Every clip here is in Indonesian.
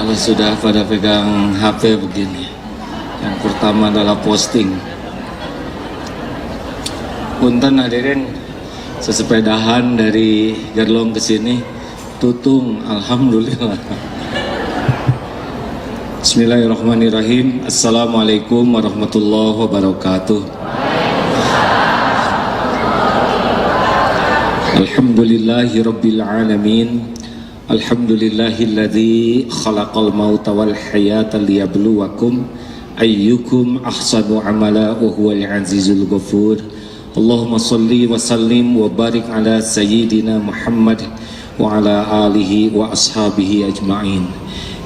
Kalau sudah pada pegang HP begini, yang pertama adalah posting. Punten hadirin, sesepedahan dari Gerlong ke sini, tutung, alhamdulillah. Bismillahirrahmanirrahim. Assalamualaikum warahmatullahi wabarakatuh. Alhamdulillahi rabbil alamin. Alhamdulillahilladzi khalaqal mauta wal hayata liyabluwakum ayyukum ahsanu amala wa huwal azizul ghafur. Allahumma salli wa sallim wa barik ala sayyidina Muhammad wa ala alihi wa ashabihi ajma'in.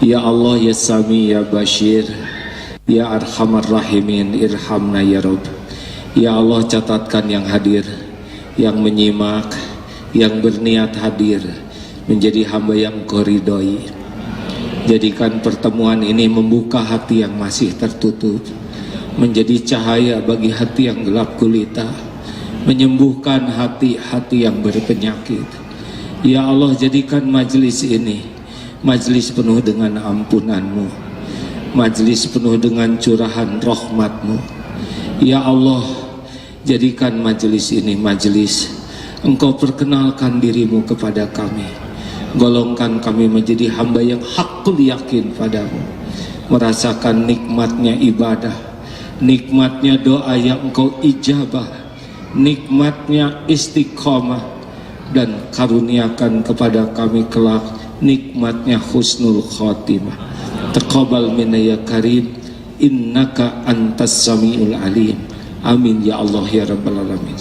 Ya Allah, ya Sami, ya Bashir, ya Arhamar Rahimin, irhamna ya Rabb. Ya Allah, catatkan yang hadir, yang menyimak, yang berniat hadir menjadi hamba yang Engkau ridhoi. Jadikan pertemuan ini membuka hati yang masih tertutup, menjadi cahaya bagi hati yang gelap gulita, menyembuhkan hati-hati yang berpenyakit. Ya Allah, jadikan majelis ini majelis penuh dengan ampunan-Mu, majelis penuh dengan curahan rahmat-Mu. Ya Allah, jadikan majelis ini majelis Engkau perkenalkan dirimu kepada kami. Golongkan kami menjadi hamba yang hakul yakin padamu, merasakan nikmatnya ibadah, nikmatnya doa yang Engkau ijabah, nikmatnya istiqomah, dan karuniakan kepada kami kelak nikmatnya husnul khotimah. Taqabbal minna ya karim, innaka antas samiul alim. Amin ya Allah ya rabbal alamin.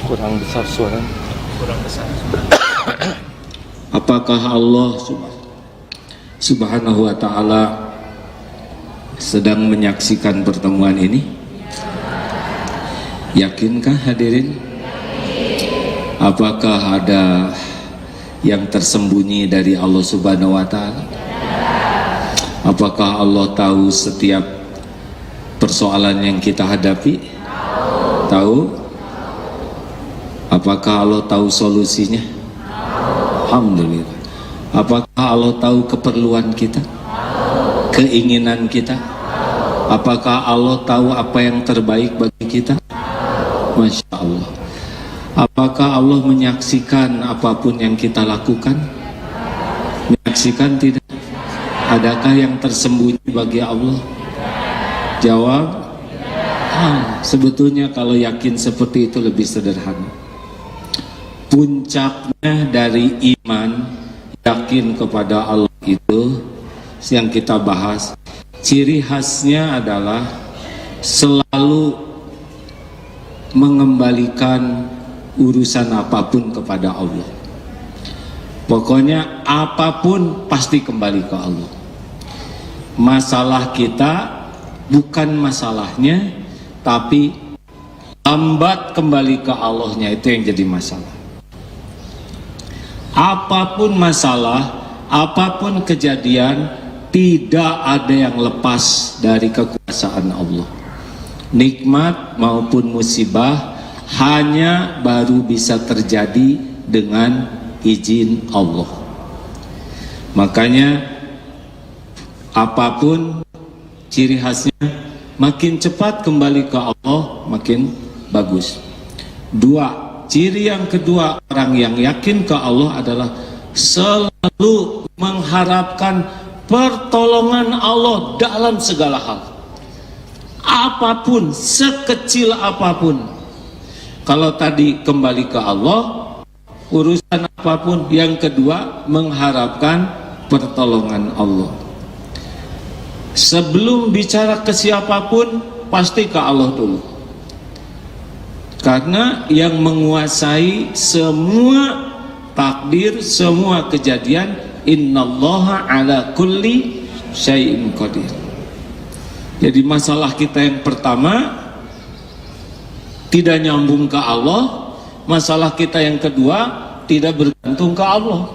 Kurang besar suara. Kurang besar. Apakah Allah Subhanahu wa ta'ala sedang menyaksikan pertemuan ini? Yakinkah hadirin? Apakah ada yang tersembunyi dari Allah Subhanahu wa ta'ala? Apakah Allah tahu setiap persoalan yang kita hadapi? Tahu? Apakah Allah tahu solusinya? Alhamdulillah. Apakah Allah tahu keperluan kita? Keinginan kita? Apakah Allah tahu apa yang terbaik bagi kita? Masya Allah. Apakah Allah menyaksikan apapun yang kita lakukan? Menyaksikan tidak? Adakah yang tersembunyi bagi Allah? Jawab, sebetulnya kalau yakin seperti itu lebih sederhana. Puncaknya dari iman, yakin kepada Allah itu yang kita bahas, ciri khasnya adalah selalu mengembalikan urusan apapun kepada Allah. Pokoknya apapun pasti kembali ke Allah. Masalah kita bukan masalahnya, tapi lambat kembali ke Allahnya, itu yang jadi masalah. Apapun masalah, apapun kejadian, tidak ada yang lepas dari kekuasaan Allah. Nikmat maupun musibah hanya baru bisa terjadi dengan izin Allah. Makanya apapun ciri khasnya, makin cepat kembali ke Allah makin bagus. Dua, ciri yang kedua orang yang yakin ke Allah adalah selalu mengharapkan pertolongan Allah dalam segala hal. Apapun, sekecil apapun. Kalau tadi kembali ke Allah, urusan apapun. Yang kedua, mengharapkan pertolongan Allah. Sebelum bicara ke siapapun, pasti ke Allah dulu. Karena yang menguasai semua takdir, semua kejadian, innallaha ala kulli syai'in qadir. Jadi masalah kita yang pertama tidak nyambung ke Allah, masalah kita yang kedua tidak bergantung ke Allah.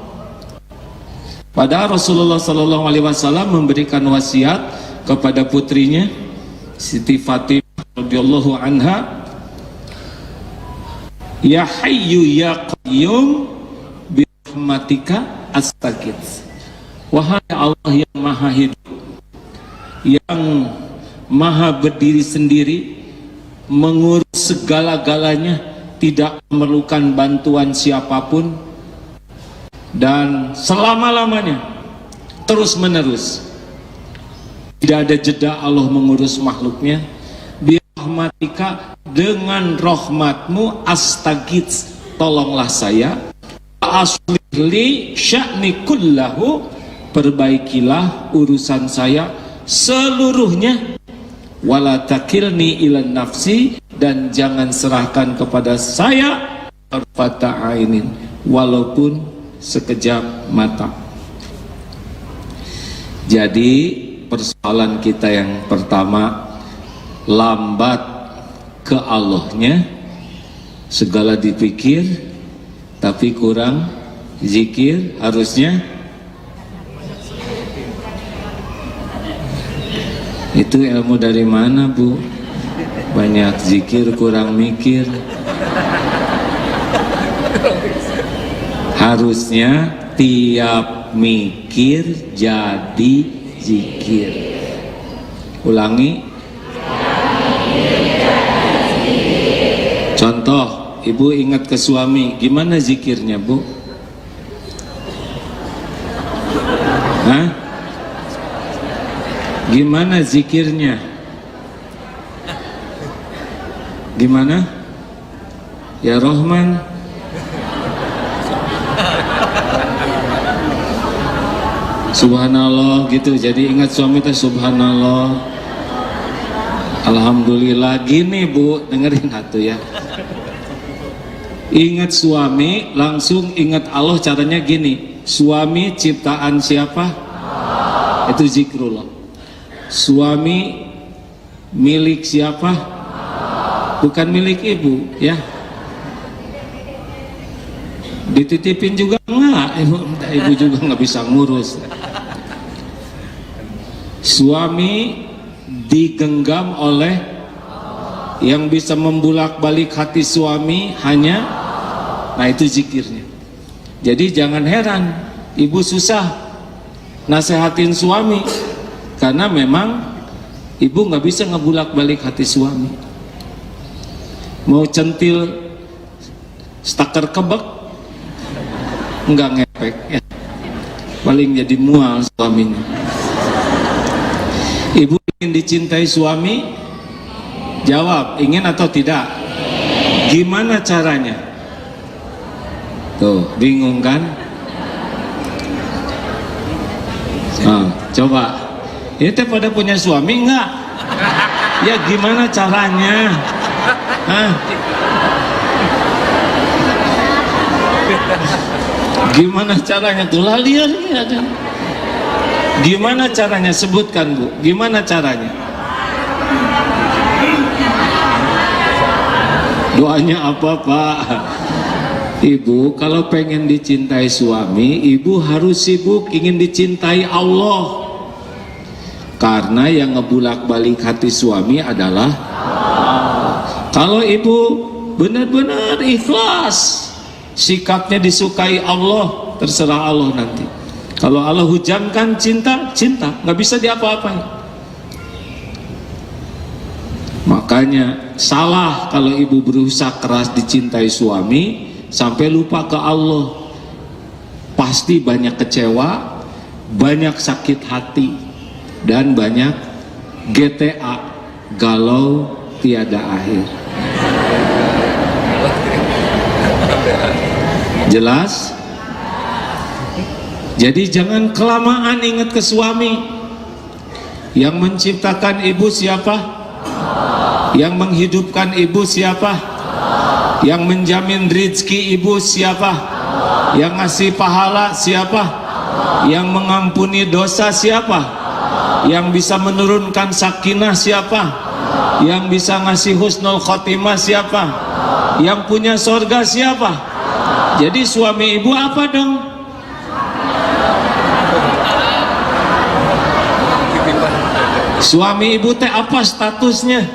Padahal Rasulullah SAW memberikan wasiat kepada putrinya Siti Fatimah radhiyallahu anha, ya hayyu ya qayyum bi rahmatika astagits. Wahai Allah yang maha hidup, yang maha berdiri sendiri, mengurus segala-galanya, tidak memerlukan bantuan siapapun, dan selama-lamanya, terus-menerus, tidak ada jeda Allah mengurus makhluknya. Birahmatika, dengan rahmatmu, astagits, tolonglah saya, aslih li sya'ni kullahu, perbaikilah urusan saya seluruhnya, wala takilni ilan nafsi, dan jangan serahkan kepada saya tarfata ainin, walaupun sekejap mata. Jadi persoalan kita yang pertama, lambat ke Allahnya, segala dipikir tapi kurang zikir. Harusnya itu ilmu dari mana, Bu? Banyak zikir kurang mikir. Harusnya tiap mikir jadi zikir. Ulangi. Contoh, ibu ingat ke suami, gimana zikirnya, Bu? Hah? Gimana zikirnya? Gimana? Ya Rahman. Subhanallah gitu. Jadi ingat suami teh subhanallah, alhamdulillah. Gini, Bu, dengerin satu ya. Ingat suami, langsung ingat Allah. Caranya gini, suami ciptaan siapa? Itu zikrullah. Suami milik siapa? Bukan milik ibu, ya. Dititipin juga enggak, ibu juga nggak bisa ngurus. Suami digenggam oleh, yang bisa membulak-balik hati suami hanya, nah itu zikirnya. Jadi jangan heran ibu susah nasehatin suami, karena memang ibu nggak bisa ngebulak-balik hati suami. Mau centil stakar kebek nggak ngepek ya, paling jadi mual suaminya. Ibu ingin dicintai suami, jawab ingin atau tidak. Gimana caranya? Tuh bingung kan? Nah, coba ini teh pada punya suami enggak? Ya gimana caranya? Hah? Gimana caranya tuh? Lihat ada. Gimana caranya? Sebutkan, Bu. Gimana caranya? Doanya apa, Pak? Ibu kalau pengen dicintai suami, ibu harus sibuk ingin dicintai Allah. Karena yang ngebulak-balik hati suami adalah kalau ibu benar-benar ikhlas, sikapnya disukai Allah, terserah Allah nanti. Kalau Allah hujamkan cinta, cinta, nggak bisa diapa-apain. Makanya salah kalau ibu berusaha keras dicintai suami sampai lupa ke Allah. Pasti banyak kecewa, banyak sakit hati, dan banyak GTA, galau tiada akhir. Jelas? Jadi jangan kelamaan ingat ke suami. Yang menciptakan ibu siapa? Yang menghidupkan ibu siapa? Yang menjamin rezeki ibu siapa? Yang ngasih pahala siapa? Yang mengampuni dosa siapa? Yang bisa menurunkan sakinah siapa? Yang bisa ngasih husnul khotimah siapa? Yang punya sorga siapa? Jadi suami ibu apa dong? Suami ibu teh apa statusnya?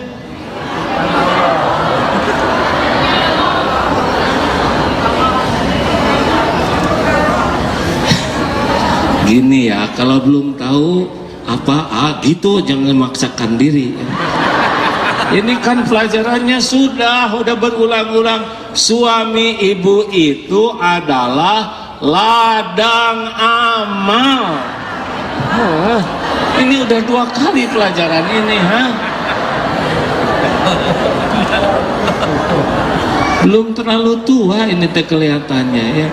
Gini ya, kalau belum tahu apa gitu jangan memaksakan diri. Ini kan pelajarannya sudah berulang-ulang. Suami ibu itu adalah ladang amal. Ini udah 2 kali pelajaran ini, Belum terlalu tua ini teh kelihatannya ya.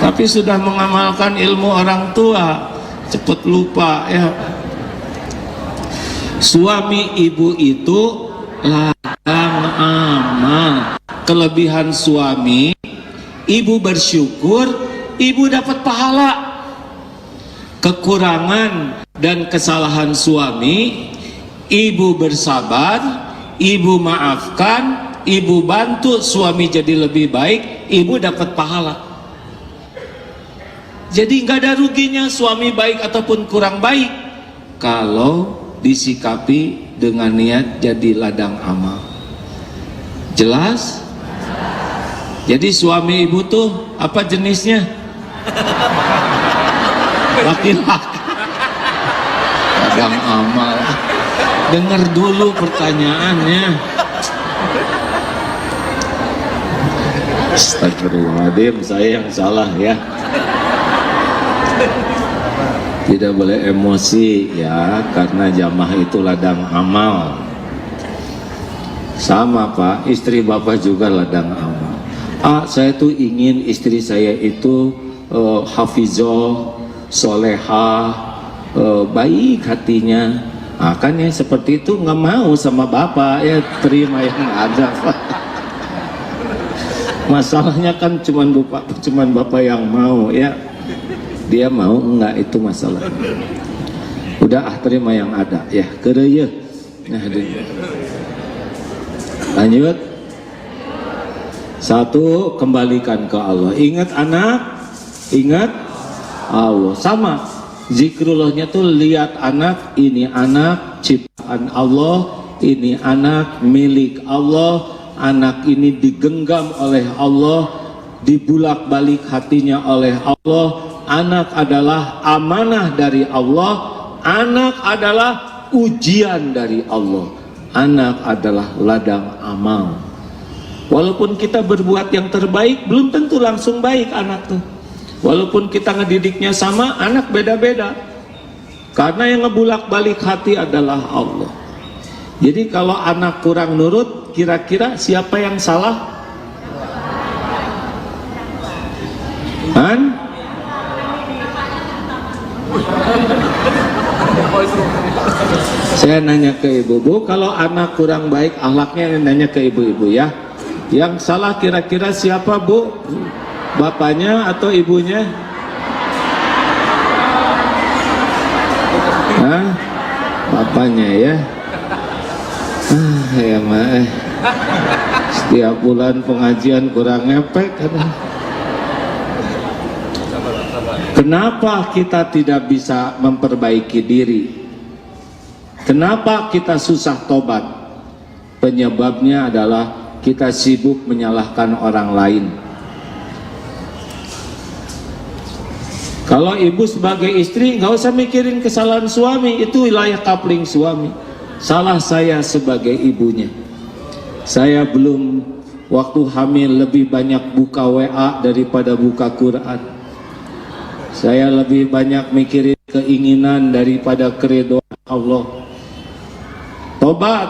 Tapi sudah mengamalkan ilmu orang tua, cepet lupa ya. Suami ibu itu ladang amal. Kelebihan suami, ibu bersyukur, ibu dapat pahala. Kekurangan dan kesalahan suami, ibu bersabar, ibu maafkan, ibu bantu suami jadi lebih baik, ibu dapat pahala. Jadi nggak ada ruginya suami baik ataupun kurang baik kalau disikapi dengan niat jadi ladang amal. Jelas? Jadi suami ibu tuh apa jenisnya? Laki-laki. Ladang amal. Dengar dulu pertanyaannya. Astagfirullahaladzim, saya yang salah ya. Tidak boleh emosi ya, karena jamaah itu ladang amal. Sama Pak, istri Bapak juga ladang amal. Saya tuh ingin istri saya itu hafizah, solehah, baik hatinya. Kan ya seperti itu nggak mau sama Bapak ya, terima yang ada Pak. Masalahnya kan cuman Bapak yang mau ya. Dia mau enggak, itu masalah. Udah terima yang ada ya, kerja. Nah, lanjut. 1, kembalikan ke Allah. Ingat anak, ingat Allah. Sama zikrullahnya tuh, lihat anak, ini anak ciptaan Allah, ini anak milik Allah, anak ini digenggam oleh Allah, dibulak-balik hatinya oleh Allah. Anak adalah amanah dari Allah, anak adalah ujian dari Allah, anak adalah ladang amal. Walaupun kita berbuat yang terbaik, belum tentu langsung baik anak tuh. Walaupun kita ngedidiknya sama, anak beda-beda. Karena yang ngebulak-balik hati adalah Allah. Jadi kalau anak kurang nurut, kira-kira siapa yang salah? Saya nanya ke ibu-ibu, kalau anak kurang baik akhlaknya, nanya ke ibu-ibu ya. Yang salah kira-kira siapa Bu? Bapaknya atau ibunya? Bapaknya ya. Ya mah. Setiap bulan pengajian kurang ngepek kan. Kenapa kita tidak bisa memperbaiki diri? Kenapa kita susah tobat? Penyebabnya adalah kita sibuk menyalahkan orang lain. Kalau ibu sebagai istri nggak usah mikirin kesalahan suami, itu wilayah kapling suami. Salah saya sebagai ibunya. Saya belum waktu hamil lebih banyak buka WA daripada buka Quran. Saya lebih banyak mikirin keinginan daripada keridhaan Allah. Tobat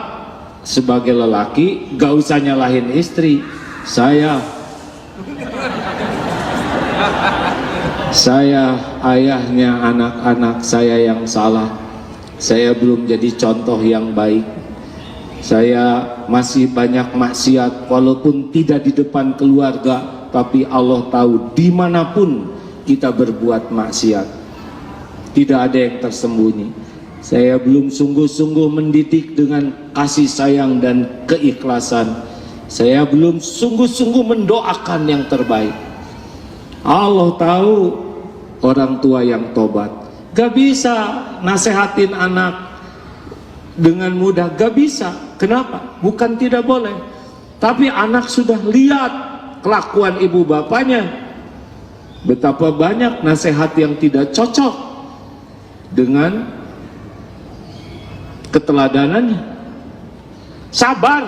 sebagai lelaki, gak usah nyalahin istri. Saya ayahnya anak-anak saya yang salah. Saya belum jadi contoh yang baik. Saya masih banyak maksiat, walaupun tidak di depan keluarga, tapi Allah tahu dimanapun kita berbuat maksiat. Tidak ada yang tersembunyi. Saya belum sungguh-sungguh mendidik dengan kasih sayang dan keikhlasan. Saya belum sungguh-sungguh mendoakan yang terbaik. Allah tahu orang tua yang tobat. Gak bisa nasehatin anak dengan mudah, gak bisa. Kenapa? Bukan tidak boleh. Tapi anak sudah lihat kelakuan ibu bapaknya. Betapa banyak nasihat yang tidak cocok dengan keteladanannya. Sabar.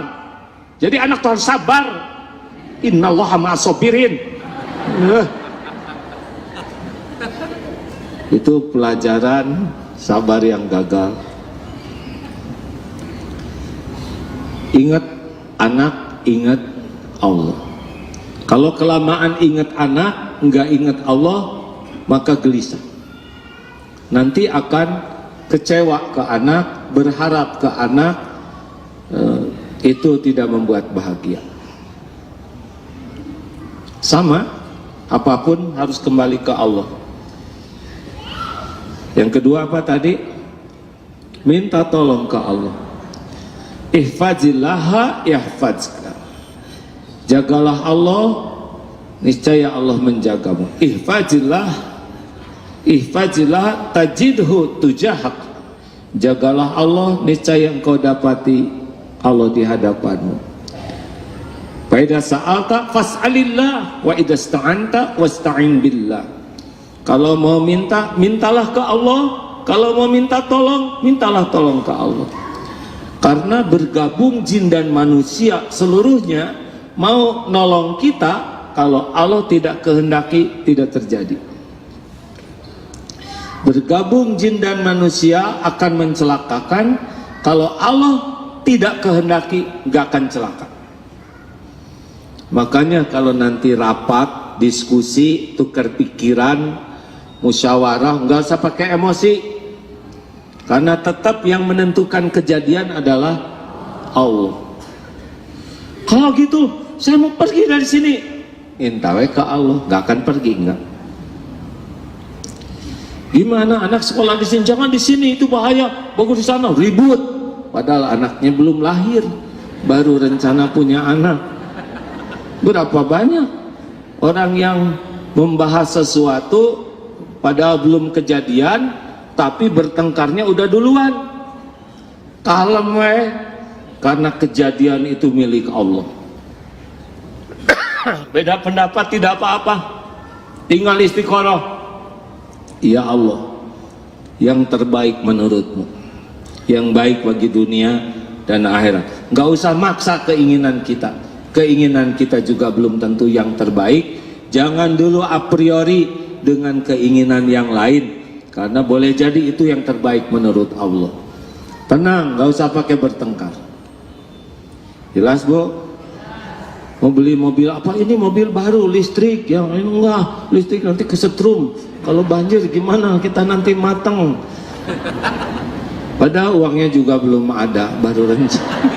Jadi anak Tuhan sabar. Innallaha ma'as-sabirin. Itu pelajaran sabar yang gagal. Ingat anak, ingat Allah. Kalau kelamaan ingat anak, enggak ingat Allah, maka gelisah. Nanti akan kecewa ke anak, berharap ke anak, itu tidak membuat bahagia. Sama, apapun harus kembali ke Allah. Yang kedua apa tadi? Minta tolong ke Allah. Ihfazillaha yahfazka. Jagalah Allah, niscaya Allah menjagamu. Ihfazillah tajidhu tujahak. Jagalah Allah, niscaya engkau dapati Allah di hadapanmu. Fa idza sa'alta fas'alillah wa idza ista'anta wasta'in billah. Kalau mau minta, mintalah ke Allah. Kalau mau minta tolong, mintalah tolong ke Allah. Karena bergabung jin dan manusia seluruhnya mau nolong kita, kalau Allah tidak kehendaki tidak terjadi. Bergabung jin dan manusia akan mencelakakan, kalau Allah tidak kehendaki nggak akan celaka. Makanya kalau nanti rapat, diskusi, tukar pikiran, musyawarah, nggak usah pakai emosi. Karena tetap yang menentukan kejadian adalah Allah. Kalau gitu, saya mau pergi dari sini. Intawe ke Allah, nggak akan pergi, enggak. Gimana anak sekolah di sini? Jangan di sini, itu bahaya. Bagus di sana, ribut. Padahal anaknya belum lahir, baru rencana punya anak. Berapa banyak orang yang membahas sesuatu padahal belum kejadian, tapi bertengkarnya udah duluan. Kalem weh, karena kejadian itu milik Allah. Beda pendapat tidak apa-apa, tinggal istiqoroh. Ya Allah, yang terbaik menurutmu, yang baik bagi dunia dan akhirat. Nggak usah maksa keinginan kita. Keinginan kita juga belum tentu yang terbaik. Jangan dulu a priori dengan keinginan yang lain, karena boleh jadi itu yang terbaik menurut Allah. Tenang, nggak usah pakai bertengkar. Jelas Bu? Mau beli mobil apa? Ini mobil baru listrik, yang ini enggak listrik, nanti kesetrum. Kalau banjir gimana? Kita nanti mateng. Padahal uangnya juga belum ada, baru rencana.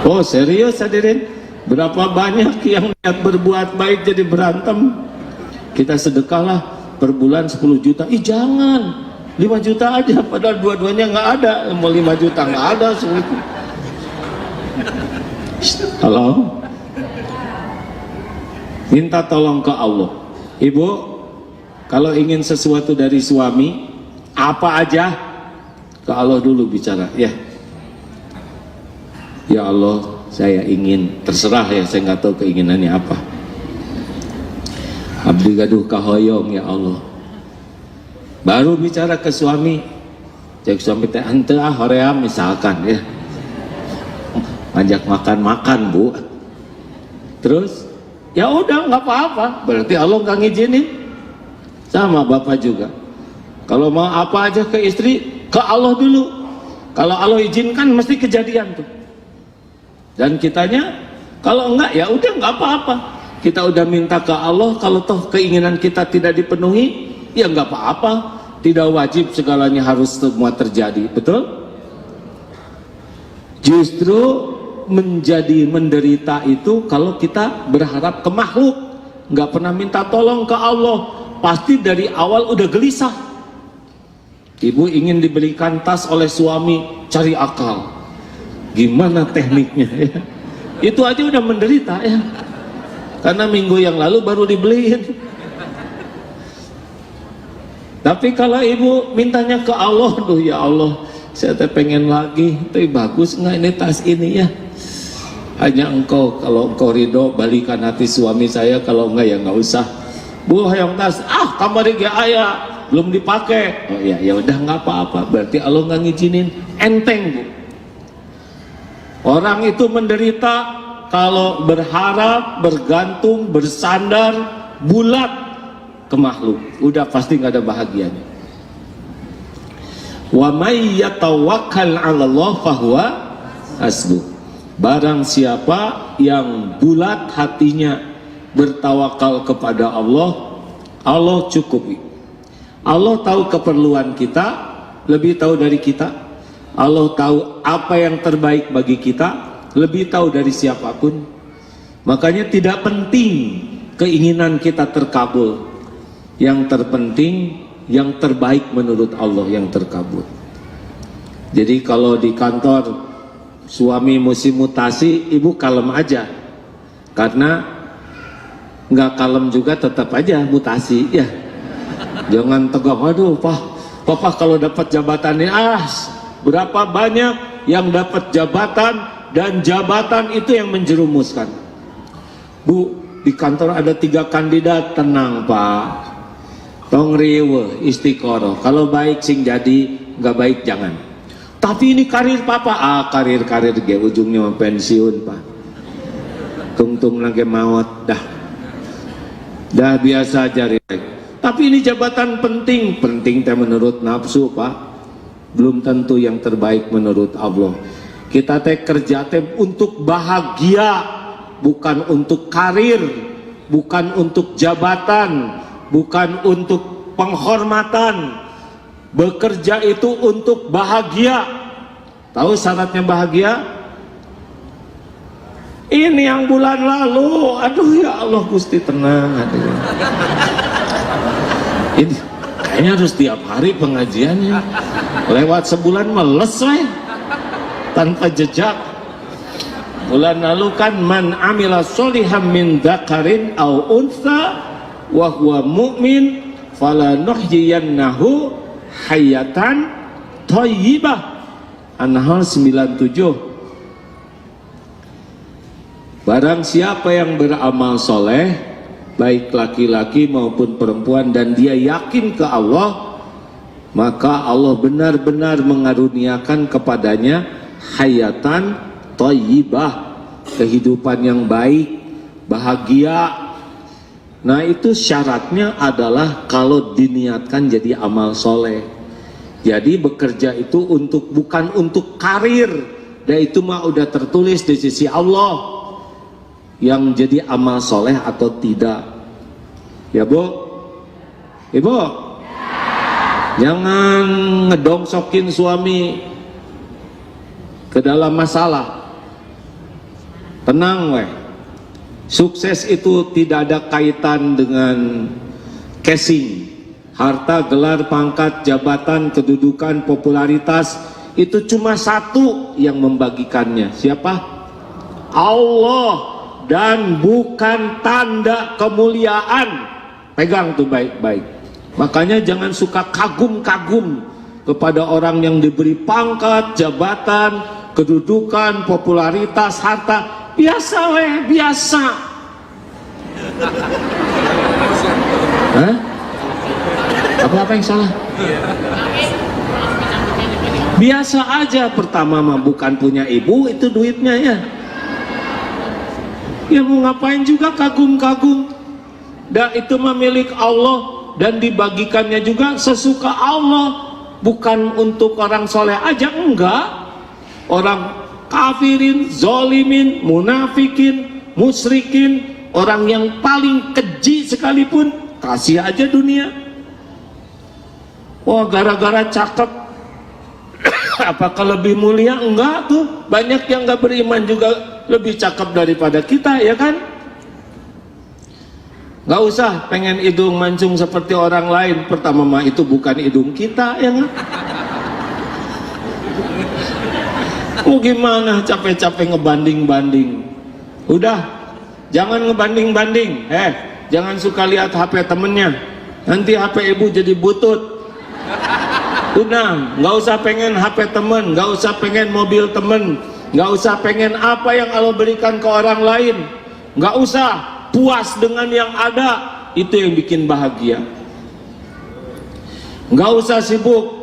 Oh serius hadirin? Berapa banyak yang niat berbuat baik jadi berantem? Kita sedekahlah per bulan 10 juta. Ih jangan, 5 juta aja, padahal dua-duanya nggak ada. Mau 5 juta nggak ada, sulit. Halo, minta tolong ke Allah. Ibu, kalau ingin sesuatu dari suami, apa aja ke Allah dulu bicara. Ya Allah, saya ingin, terserah ya, saya nggak tahu keinginannya apa. Abdi gaduh kahoyong ya Allah. Baru bicara ke suami. Cek suami teh ante horea misalkan ya. Ajak makan-makan Bu. Terus ya udah nggak apa-apa, berarti Allah nggak ngizinin. Sama bapak juga, kalau mau apa aja ke istri, ke Allah dulu. Kalau Allah izinkan mesti kejadian tuh. Dan kitanya kalau enggak ya udah nggak apa-apa, kita udah minta ke Allah. Kalau toh keinginan kita tidak dipenuhi, ya nggak apa-apa. Tidak wajib segalanya harus semua terjadi, betul? Justru menjadi menderita itu kalau kita berharap ke makhluk, nggak pernah minta tolong ke Allah. Pasti dari awal udah gelisah. Ibu ingin dibelikan tas oleh suami, cari akal, gimana tekniknya ya. Itu aja udah menderita ya, karena minggu yang lalu baru dibeliin. Tapi kalau ibu mintanya ke Allah, ya Allah, saya pengen lagi, tapi bagus nggak ini tas ini ya. Hanya engkau, kalau engkau ridho balikan hati suami saya, kalau enggak ya enggak usah. Bu hayang tas, kamari ge aya belum dipakai. Oh ya, ya udah nggak apa-apa. Berarti Allah nggak ngizinin, enteng bu. Orang itu menderita kalau berharap, bergantung, bersandar, bulat ke makhluk. Udah pasti nggak ada bahagianya. Wa may yatawakkal 'ala Allah fahuwa hasbuh. Barang siapa yang bulat hatinya bertawakal kepada Allah, Allah cukupi. Allah tahu keperluan kita, lebih tahu dari kita. Allah tahu apa yang terbaik bagi kita, lebih tahu dari siapapun. Makanya tidak penting keinginan kita terkabul. Yang terpenting, yang terbaik menurut Allah yang terkabul. Jadi kalau di kantor suami mesti mutasi, ibu kalem aja, karena nggak kalem juga tetap aja mutasi ya. Jangan tegang, aduh papa kalau dapat jabatannya berapa banyak yang dapat jabatan dan jabatan itu yang menjerumuskan. Bu, di kantor ada 3 kandidat, tenang pak, tong riwe istiqoroh, kalau baik sing jadi, nggak baik jangan. Tapi ini karir papa, karir ge ujungnya pensiun pak, tung lagi maut dah biasa cari. Tapi ini jabatan penting teh menurut nafsu pak, belum tentu yang terbaik menurut Allah. Kita teh kerja teh untuk bahagia, bukan untuk karir, bukan untuk jabatan, bukan untuk penghormatan. Bekerja itu untuk bahagia. Tahu syaratnya bahagia? Ini yang bulan lalu, aduh ya Allah Gusti tenang. Ini kayaknya harus tiap hari pengajiannya. Lewat sebulan meles tanpa jejak. Bulan lalu kan man amila sholihan min dzakarin au unsa wa huwa mu'min falanuhyiyannahu hayatan thayyibah. An-Nahl 97. Barang siapa yang beramal soleh, baik laki-laki maupun perempuan, dan dia yakin ke Allah, maka Allah benar-benar mengaruniakan kepadanya hayatan thayyibah, kehidupan yang baik, bahagia. Nah itu syaratnya adalah kalau diniatkan jadi amal soleh. Jadi bekerja itu bukan untuk karir, dan itu mah udah tertulis di sisi Allah yang jadi amal soleh atau tidak. Ya bu, ibu, jangan ngedongsokin suami ke dalam masalah. Tenang weh. Sukses itu tidak ada kaitan dengan casing, harta, gelar, pangkat, jabatan, kedudukan, popularitas. Itu cuma satu yang membagikannya. Siapa? Allah. Dan bukan tanda kemuliaan. Pegang tuh baik-baik. Makanya jangan suka kagum-kagum kepada orang yang diberi pangkat, jabatan, kedudukan, popularitas, harta. Biasa weh, biasa. Hah? Apa yang salah? Biasa aja. Pertama mah bukan punya ibu, itu duitnya ya. Ya mau ngapain juga kagum-kagum. Dan itu mah milik Allah, dan dibagikannya juga sesuka Allah. Bukan untuk orang soleh aja, enggak. Orang kafirin, zolimin, munafikin, musyrikin, orang yang paling keji sekalipun, kasih aja dunia. Wah gara-gara cakep apakah lebih mulia? Enggak tuh. Banyak yang enggak beriman juga lebih cakep daripada kita, ya kan? Nggak usah pengen hidung mancung seperti orang lain. Pertama mah itu bukan hidung kita, ya kan? Mau gimana capek-capek ngebanding-banding? Udah, jangan ngebanding-banding. Jangan suka lihat HP temennya. Nanti HP ibu jadi butut. Udah, nggak usah pengen HP temen, nggak usah pengen mobil temen, Nggak usah pengen apa yang Allah berikan ke orang lain. Nggak usah, puas dengan yang ada, itu yang bikin bahagia. Nggak usah sibuk.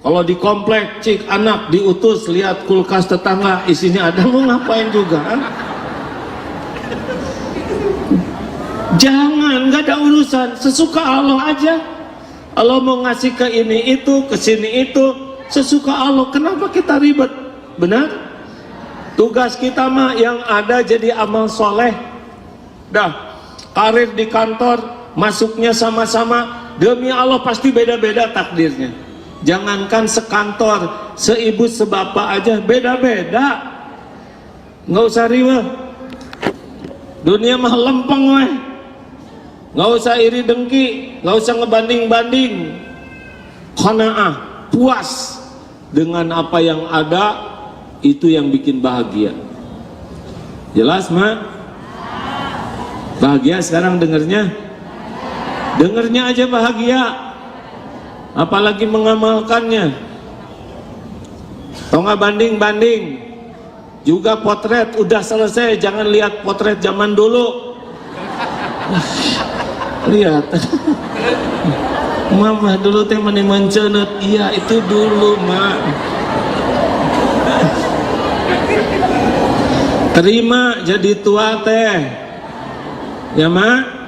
Kalau di komplek, cik anak diutus lihat kulkas tetangga isinya ada, mau ngapain juga kan? Jangan, nggak ada urusan, sesuka Allah aja. Allah mau ngasih ke ini itu, ke sini itu, sesuka Allah. Kenapa kita ribet? Benar? Tugas kita mah yang ada jadi amal soleh. Dah, karir di kantor, masuknya sama-sama, demi Allah pasti beda-beda takdirnya. Jangankan sekantor, seibu sebapak aja beda-beda. Nggak usah riweh. Dunia mah lempeng weh. Nggak usah iri dengki, nggak usah ngebanding-banding. Qanaah, puas dengan apa yang ada, itu yang bikin bahagia. Jelas mak? Bahagia sekarang dengernya? Dengernya aja bahagia, apalagi mengamalkannya. Tau nggak banding-banding? Juga potret udah selesai, jangan lihat potret zaman dulu. Lihat, mama dulu teh meniman cenut, iya itu dulu mak. Terima jadi tua teh, ya mak.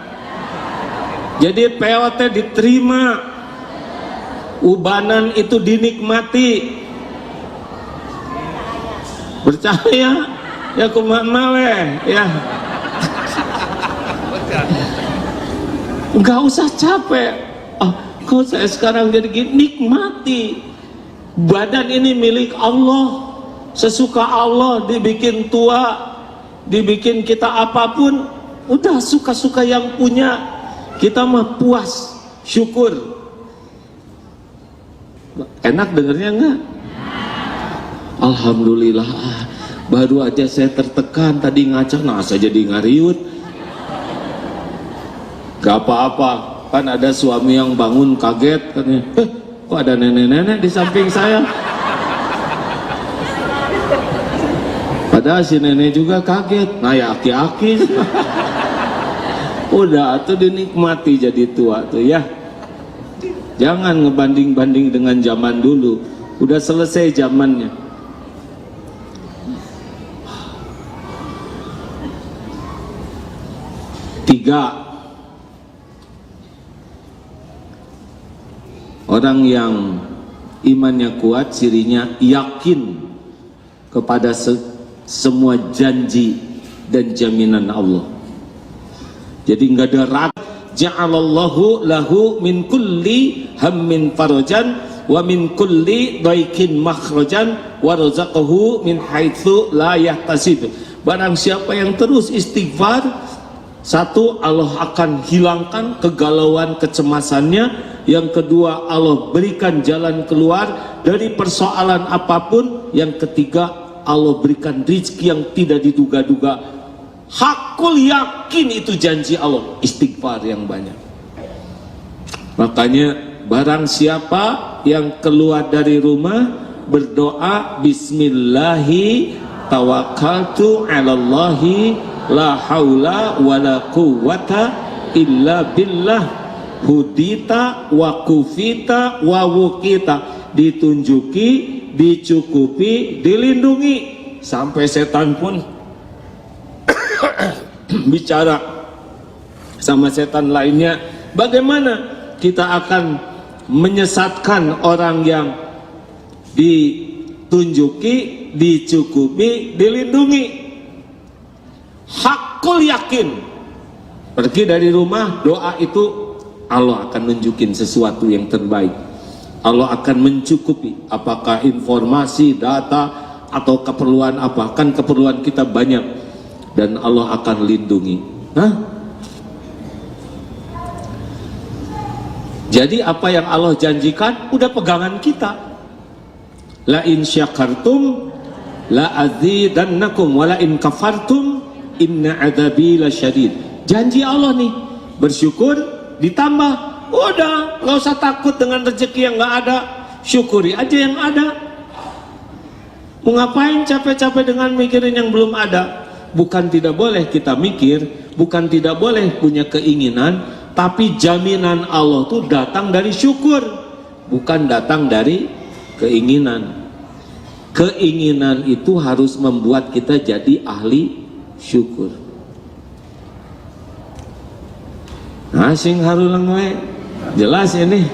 Jadi POT diterima, ubanan itu dinikmati. Percaya ya kumaha weh ya. Enggak usah capek. Kok saya sekarang jadi gini, nikmati. Badan ini milik Allah, sesuka Allah, dibikin tua, dibikin kita apapun, udah suka-suka yang punya. Kita mah puas, syukur. Enak dengernya enggak? Alhamdulillah, baru aja saya tertekan tadi ngaca, nah saya jadi ngariut. Gak apa-apa, kan ada suami yang bangun kaget katanya, kok ada nenek-nenek di samping saya. Padahal si nenek juga kaget, nah ya aki-aki. Udah tuh dinikmati jadi tua tuh ya. Jangan ngebanding-banding dengan zaman dulu, udah selesai zamannya. Tiga, orang yang imannya kuat, cirinya yakin kepada semua janji dan jaminan Allah. Jadi nggak ada ragu. Ja'alallahu lahu min kulli hammin farajan wa min kulli daikin makhrajan wa razaqahu min haitsu la yahtasib. Barang siapa yang terus istighfar, satu, Allah akan hilangkan kegalauan kecemasannya. Yang kedua, Allah berikan jalan keluar dari persoalan apapun. Yang ketiga, Allah berikan rezeki yang tidak diduga-duga. Hakul yakin itu janji Allah. Istighfar yang banyak. Makanya barang siapa yang keluar dari rumah berdoa bismillahi tawakkaltu 'alallahi la haula wala quwwata illa billah hudita wa kufita wa wukita, ditunjuki, dicukupi, dilindungi. Sampai setan pun bicara sama setan lainnya, bagaimana kita akan menyesatkan orang yang ditunjuki, dicukupi, dilindungi. Hakul yakin, pergi dari rumah, doa itu Allah akan nunjukin sesuatu yang terbaik. Allah akan mencukupi, apakah informasi, data, atau keperluan apa. Kan keperluan kita banyak, dan Allah akan lindungi. Jadi apa yang Allah janjikan udah pegangan kita. La in syakartum la azidannakum wa la in kafartum inna adzabi lasyadid. Janji Allah nih, bersyukur ditambah. Udah, nggak usah takut dengan rezeki yang nggak ada, syukuri aja yang ada. Mau ngapain capek-capek dengan mikirin yang belum ada? Bukan tidak boleh kita mikir, bukan tidak boleh punya keinginan, tapi jaminan Allah tuh datang dari syukur, bukan datang dari keinginan. Keinginan itu harus membuat kita jadi ahli syukur. Nah, sing harulang we. Jelas ini.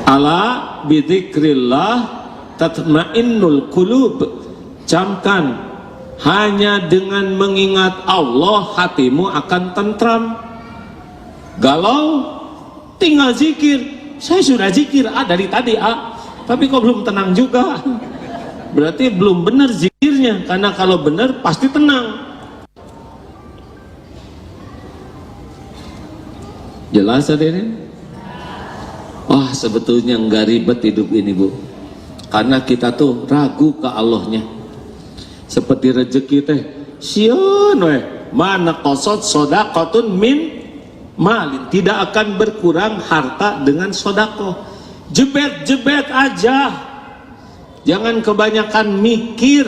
Ala bidzikrillah tatmainnul qulub. Camkan, hanya dengan mengingat Allah hatimu akan tentram. Galau tinggal zikir. Saya sudah zikir dari tadi tapi kok belum tenang juga. Berarti belum benar zikirnya, karena kalau benar pasti tenang. Jelas hadirin? Wah, sebetulnya nggak ribet hidup ini, Bu, karena kita tuh ragu ke Allahnya. Seperti rezeki teh sion weh, mana qasad shadaqatun min malin, tidak akan berkurang harta dengan sedekah. Jebet-jebet aja, jangan kebanyakan mikir.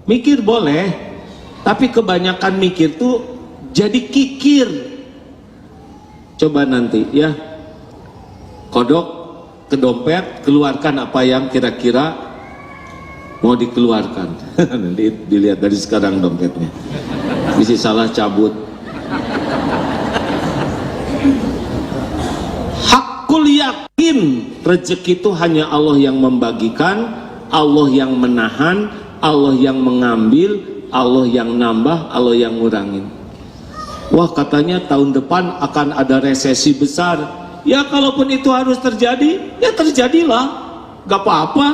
Mikir boleh, tapi kebanyakan mikir tuh jadi kikir. Coba nanti ya, kodok ke dompet, keluarkan apa yang kira-kira mau dikeluarkan. Nanti dilihat dari sekarang dompetnya, bisa salah cabut. Hakul yakin, rezeki itu hanya Allah yang membagikan, Allah yang menahan, Allah yang mengambil, Allah yang nambah, Allah yang ngurangin. Wah, katanya tahun depan akan ada resesi besar. Ya kalaupun itu harus terjadi, ya terjadilah, gak apa-apa.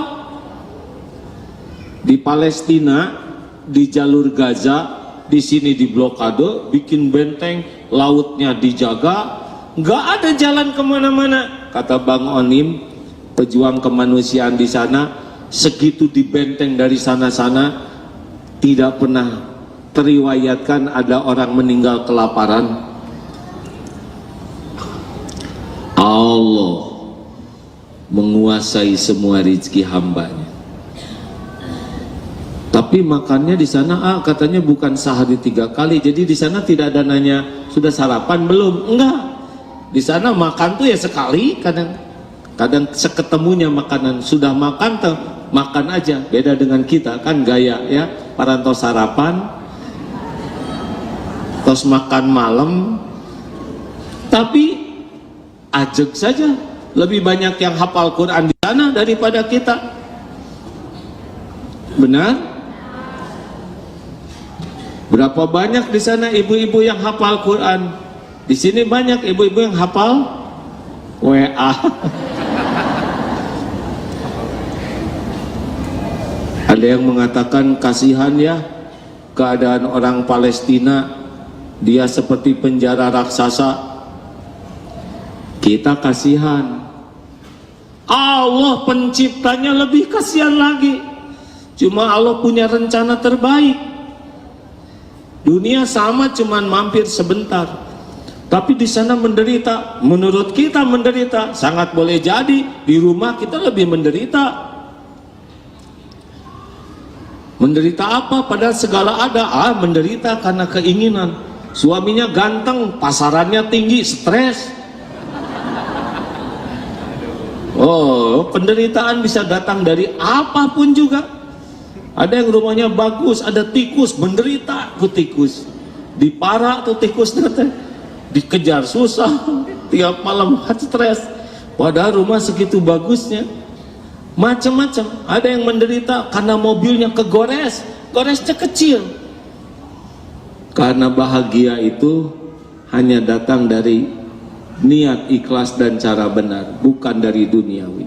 Di Palestina, di jalur Gaza, di sini di blokade, bikin benteng, lautnya dijaga, gak ada jalan kemana-mana. Kata Bang Onim, pejuang kemanusiaan di sana, segitu di benteng dari sana-sana, tidak pernah teriwayatkan ada orang meninggal kelaparan. Allah menguasai semua rezeki hambanya. Tapi makannya di sana katanya bukan sehari 3 kali. Jadi di sana tidak ada nanya sudah sarapan belum? Enggak. Di sana makan tuh ya sekali, kadang seketemunya makanan. Sudah makan tuh makan aja. Beda dengan kita kan gaya ya, parantos sarapan, terus makan malam. Tapi ajeg saja, lebih banyak yang hafal Quran di sana daripada kita. Benar? Berapa banyak di sana ibu-ibu yang hafal Quran? Di sini banyak ibu-ibu yang hafal WA. Ada yang mengatakan kasihan ya keadaan orang Palestina, dia seperti penjara raksasa. Kita kasihan, Allah penciptanya lebih kasihan lagi. Cuma Allah punya rencana terbaik. Dunia sama, cuman mampir sebentar. Tapi di sana menderita. Menurut kita menderita, sangat boleh jadi di rumah kita lebih menderita. Menderita apa? Padahal segala ada. Menderita karena keinginan. Suaminya ganteng, pasarannya tinggi, stres. Oh, penderitaan bisa datang dari apapun juga. Ada yang rumahnya bagus, ada tikus, menderita ke tikus. Diparak tuh tikus nanti, dikejar susah, tiap malam stres. Padahal rumah segitu bagusnya. Macam-macam. Ada yang menderita karena mobilnya kegores, goresnya kecil. Karena bahagia itu hanya datang dari niat ikhlas dan cara benar, bukan dari duniawi.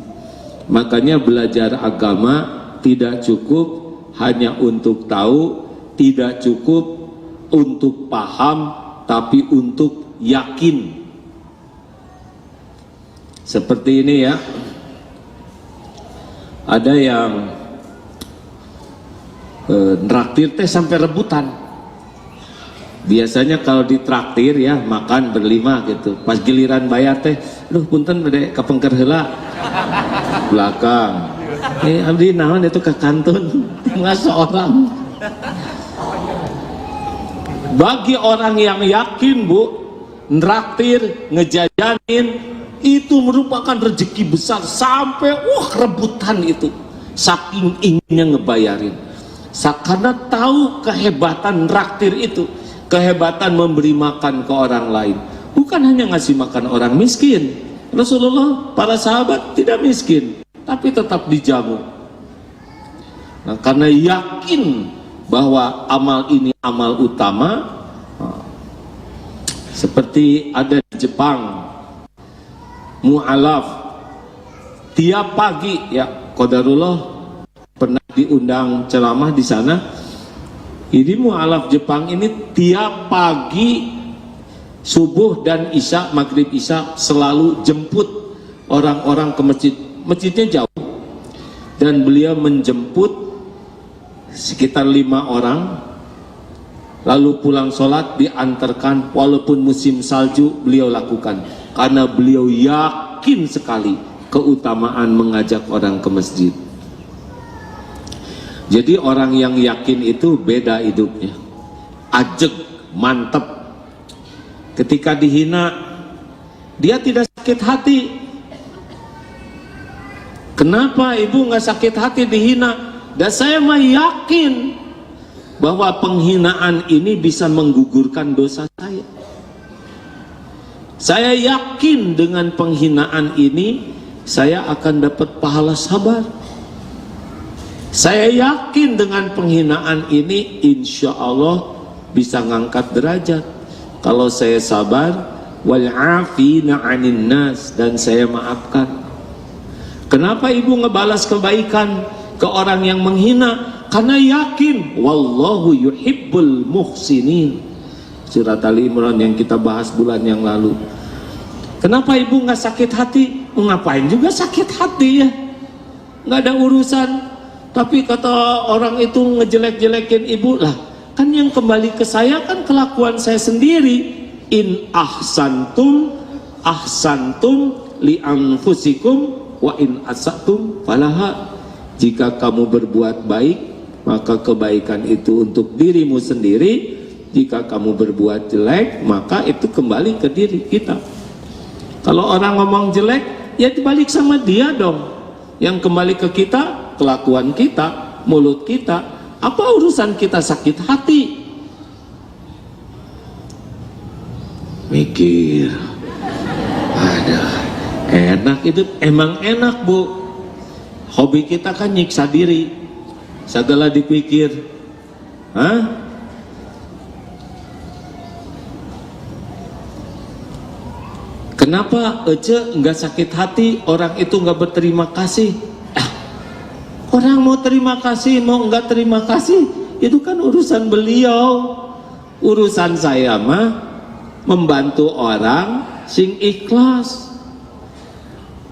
Makanya belajar agama tidak cukup hanya untuk tahu, tidak cukup untuk paham, tapi untuk yakin. Seperti ini ya, ada yang nraktir teh sampai rebutan. Biasanya kalau ditraktir ya makan berlima gitu. Pas giliran bayar teh, aduh punten bede kapengker heula. Belakang. Abdi naon itu ke kantun nggak seorang. Bagi orang yang yakin Bu, nraktir, ngejajanin itu merupakan rezeki besar sampai rebutan itu, saking inginnya ngebayarin. Karena tahu kehebatan nraktir itu, kehebatan memberi makan ke orang lain, bukan hanya ngasih makan orang miskin. Rasulullah, para sahabat tidak miskin, tapi tetap dijamu. Nah, karena yakin bahwa amal ini amal utama, seperti ada di Jepang, mu'alaf, tiap pagi ya, qadarullah pernah diundang ceramah di sana. Ini mu'alaf Jepang ini tiap pagi subuh dan isya, maghrib isya selalu jemput orang-orang ke masjid. Masjidnya jauh dan beliau menjemput sekitar 5 orang, lalu pulang sholat diantarkan, walaupun musim salju beliau lakukan, karena beliau yakin sekali keutamaan mengajak orang ke masjid. Jadi orang yang yakin itu beda hidupnya, ajeg, mantep. Ketika dihina dia tidak sakit hati. Kenapa ibu nggak sakit hati dihina? Dan saya mah yakin bahwa penghinaan ini bisa menggugurkan dosa saya. Saya yakin dengan penghinaan ini saya akan dapat pahala sabar. Saya yakin dengan penghinaan ini insya Allah bisa ngangkat derajat. Kalau saya sabar, wal'afina 'anin nas, dan saya maafkan. Kenapa ibu ngebalas kebaikan ke orang yang menghina? Karena yakin wallahu yuhibbul muhsinin, surat Ali Imran yang kita bahas bulan yang lalu. Kenapa ibu nggak sakit hati? Ngapain juga sakit hati ya, nggak ada urusan. Tapi kata orang itu ngejelek-jelekin ibu, lah kan yang kembali ke saya kan kelakuan saya sendiri. In ahsantum ahsantum li anfusikum wa in asatum falaha. Jika kamu berbuat baik, maka kebaikan itu untuk dirimu sendiri. Jika kamu berbuat jelek, maka itu kembali ke diri kita. Kalau orang ngomong jelek, ya dibalik sama dia dong. Yang kembali ke kita, kelakuan kita, mulut kita. Apa urusan kita sakit hati? Mikir, ada enak itu, emang enak Bu. Hobi kita kan nyiksa diri, segala dipikir. Hah? Kenapa Ece nggak sakit hati orang itu nggak berterima kasih? Orang mau terima kasih, mau nggak terima kasih, itu kan urusan beliau. Urusan saya mah membantu orang sing ikhlas.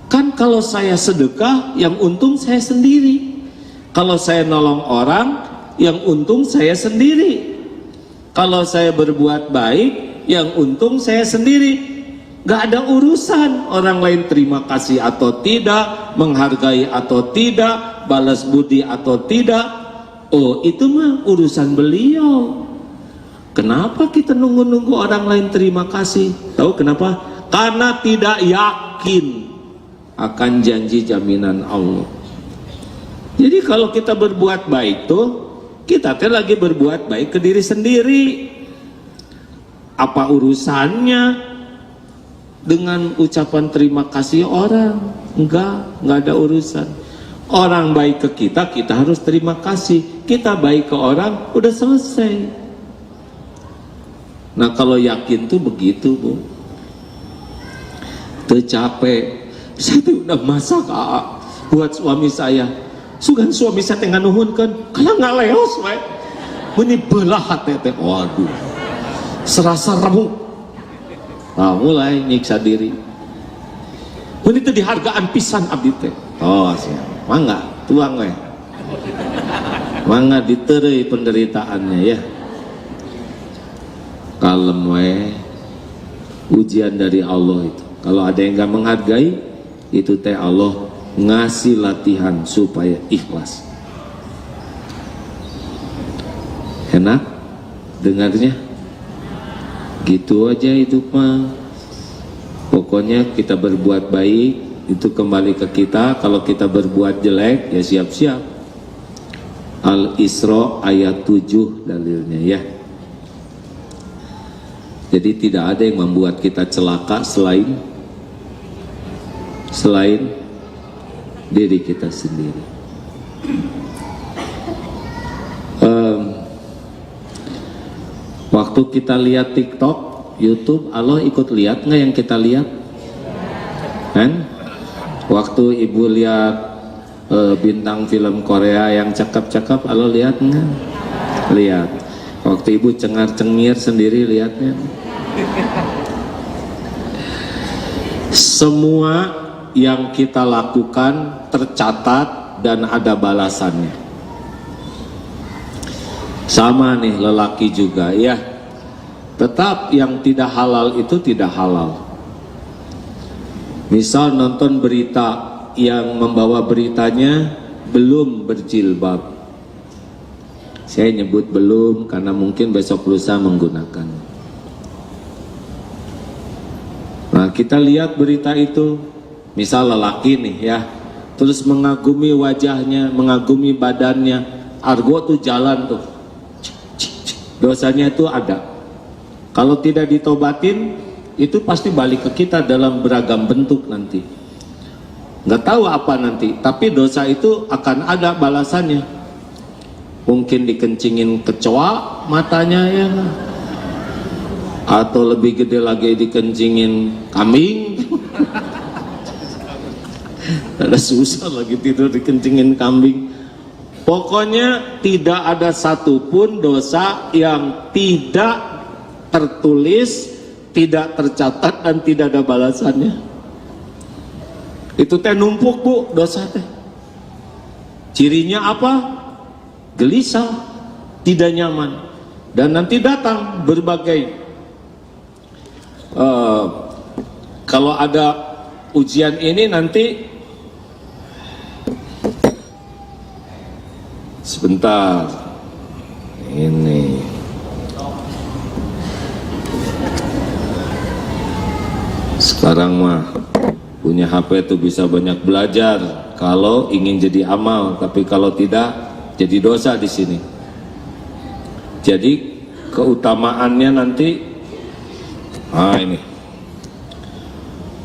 Kan kalau saya sedekah, yang untung saya sendiri. Kalau saya nolong orang, yang untung saya sendiri. Kalau saya berbuat baik, yang untung saya sendiri. Gak ada urusan orang lain terima kasih atau tidak, menghargai atau tidak, balas budi atau tidak. Oh, itu mah urusan beliau. Kenapa kita nunggu-nunggu orang lain terima kasih? Tahu kenapa? Karena tidak yakin akan janji jaminan Allah. Jadi kalau kita berbuat baik tuh, kita lagi berbuat baik ke diri sendiri. Apa urusannya dengan ucapan terima kasih orang? Enggak ada urusan. Orang baik ke kita, kita harus terima kasih. Kita baik ke orang, udah selesai. Nah kalau yakin tuh begitu Bu. Tuh capek. Saya tuh udah masak buat suami saya. Sugan suami saya tengah nuhun kan, kalau nggak leos, meni belah hati teh. Waduh, serasa remuk. Nah, mulai nyiksa diri. Meni itu dihargaan pisan abdi teh. Oh, siap. Mangga, tuang we. Mangga diterei penderitaannya ya. Kalem we. Ujian dari Allah itu. Kalau ada yang nggak menghargai, itu teh Allah ngasih latihan supaya ikhlas. Enak dengarnya? Gitu aja itu mah. Pokoknya kita berbuat baik itu kembali ke kita. Kalau kita berbuat jelek ya siap-siap. Al-Isra ayat 7 dalilnya ya. Jadi tidak ada yang membuat kita celaka selain diri kita sendiri. Waktu kita lihat TikTok, YouTube, Allah ikut lihat nggak yang kita lihat? Kan? Waktu ibu lihat bintang film Korea yang cakep-cakep, Allah lihat nggak? Lihat. Waktu ibu cengar-cengir sendiri lihatnya. Semua yang kita lakukan tercatat dan ada balasannya. Sama nih lelaki juga ya. Tetap yang tidak halal itu tidak halal. Misal nonton berita yang membawa beritanya belum berjilbab. Saya nyebut belum karena mungkin besok lusa menggunakan. Nah kita lihat berita itu, misal lelaki nih ya, terus mengagumi wajahnya, mengagumi badannya, argo tuh jalan tuh, dosanya itu ada. Kalau tidak ditobatin, itu pasti balik ke kita dalam beragam bentuk nanti. Nggak tahu apa nanti, tapi dosa itu akan ada balasannya. Mungkin dikencingin kecoa matanya ya, atau lebih gede lagi dikencingin kambing. Ada susah lagi tidur dikencingin kambing. Pokoknya tidak ada satupun dosa yang tidak tertulis, tidak tercatat dan tidak ada balasannya. Itu teh numpuk bu dosa teh. Cirinya apa? Gelisah, tidak nyaman, dan nanti datang berbagai kalau ada ujian ini nanti sebentar ini sekarang mah punya HP itu bisa banyak belajar kalau ingin jadi amal, tapi kalau tidak jadi dosa di sini. Jadi keutamaannya nanti, ini,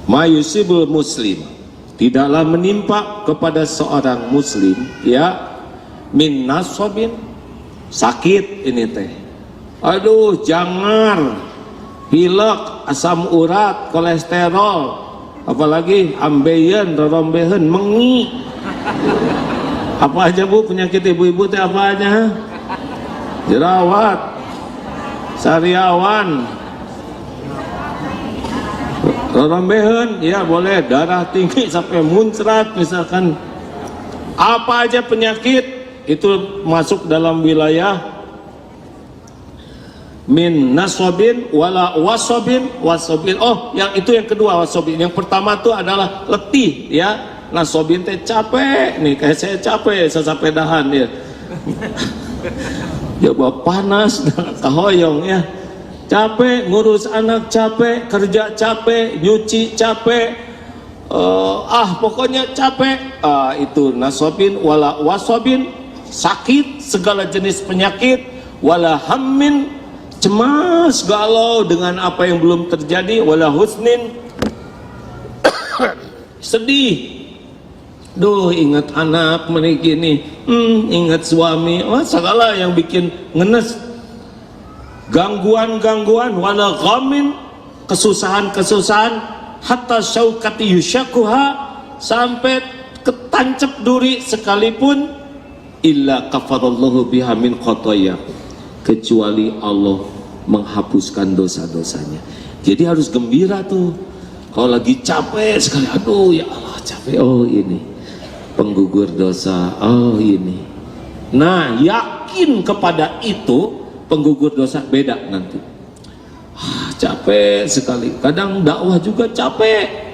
ma yusibul muslim, tidaklah menimpa kepada seorang muslim, ya, min nasobin, sakit ini teh, aduh jangar, pilek, asam urat, kolesterol, apalagi ambeien, rorombehen, mengi. Apa aja bu penyakit ibu-ibu teh apa aja? Jerawat, sariawan, rorombehen, ya boleh, darah tinggi sampai muncrat misalkan. Apa aja penyakit itu masuk dalam wilayah min nasobin wala wasobin. Oh yang itu yang kedua wasobin. Yang pertama itu adalah letih ya. Nasobin teh capek nih, kayak saya capek, saya sampai dahan ya. Ya bawa panas, kahoyong ya. Capek, ngurus anak capek, kerja capek, nyuci capek, pokoknya capek. Itu nasobin wala wasobin, sakit, segala jenis penyakit, wala hammin, cemas, galau dengan apa yang belum terjadi, wala husnin, sedih. Duh ingat anak gini, ingat suami, segala yang bikin ngenes, gangguan-gangguan, wala ghamin, kesusahan-kesusahan, hatta syaukati yusyakuha, sampai ketancap duri sekalipun, illa kafarallahu biha min khotoya, kecuali Allah menghapuskan dosa-dosanya. Jadi harus gembira tuh. Kalau lagi capek sekali, aduh ya Allah capek, oh ini penggugur dosa, oh ini. Nah yakin kepada itu penggugur dosa, beda nanti. Capek sekali, kadang dakwah juga capek,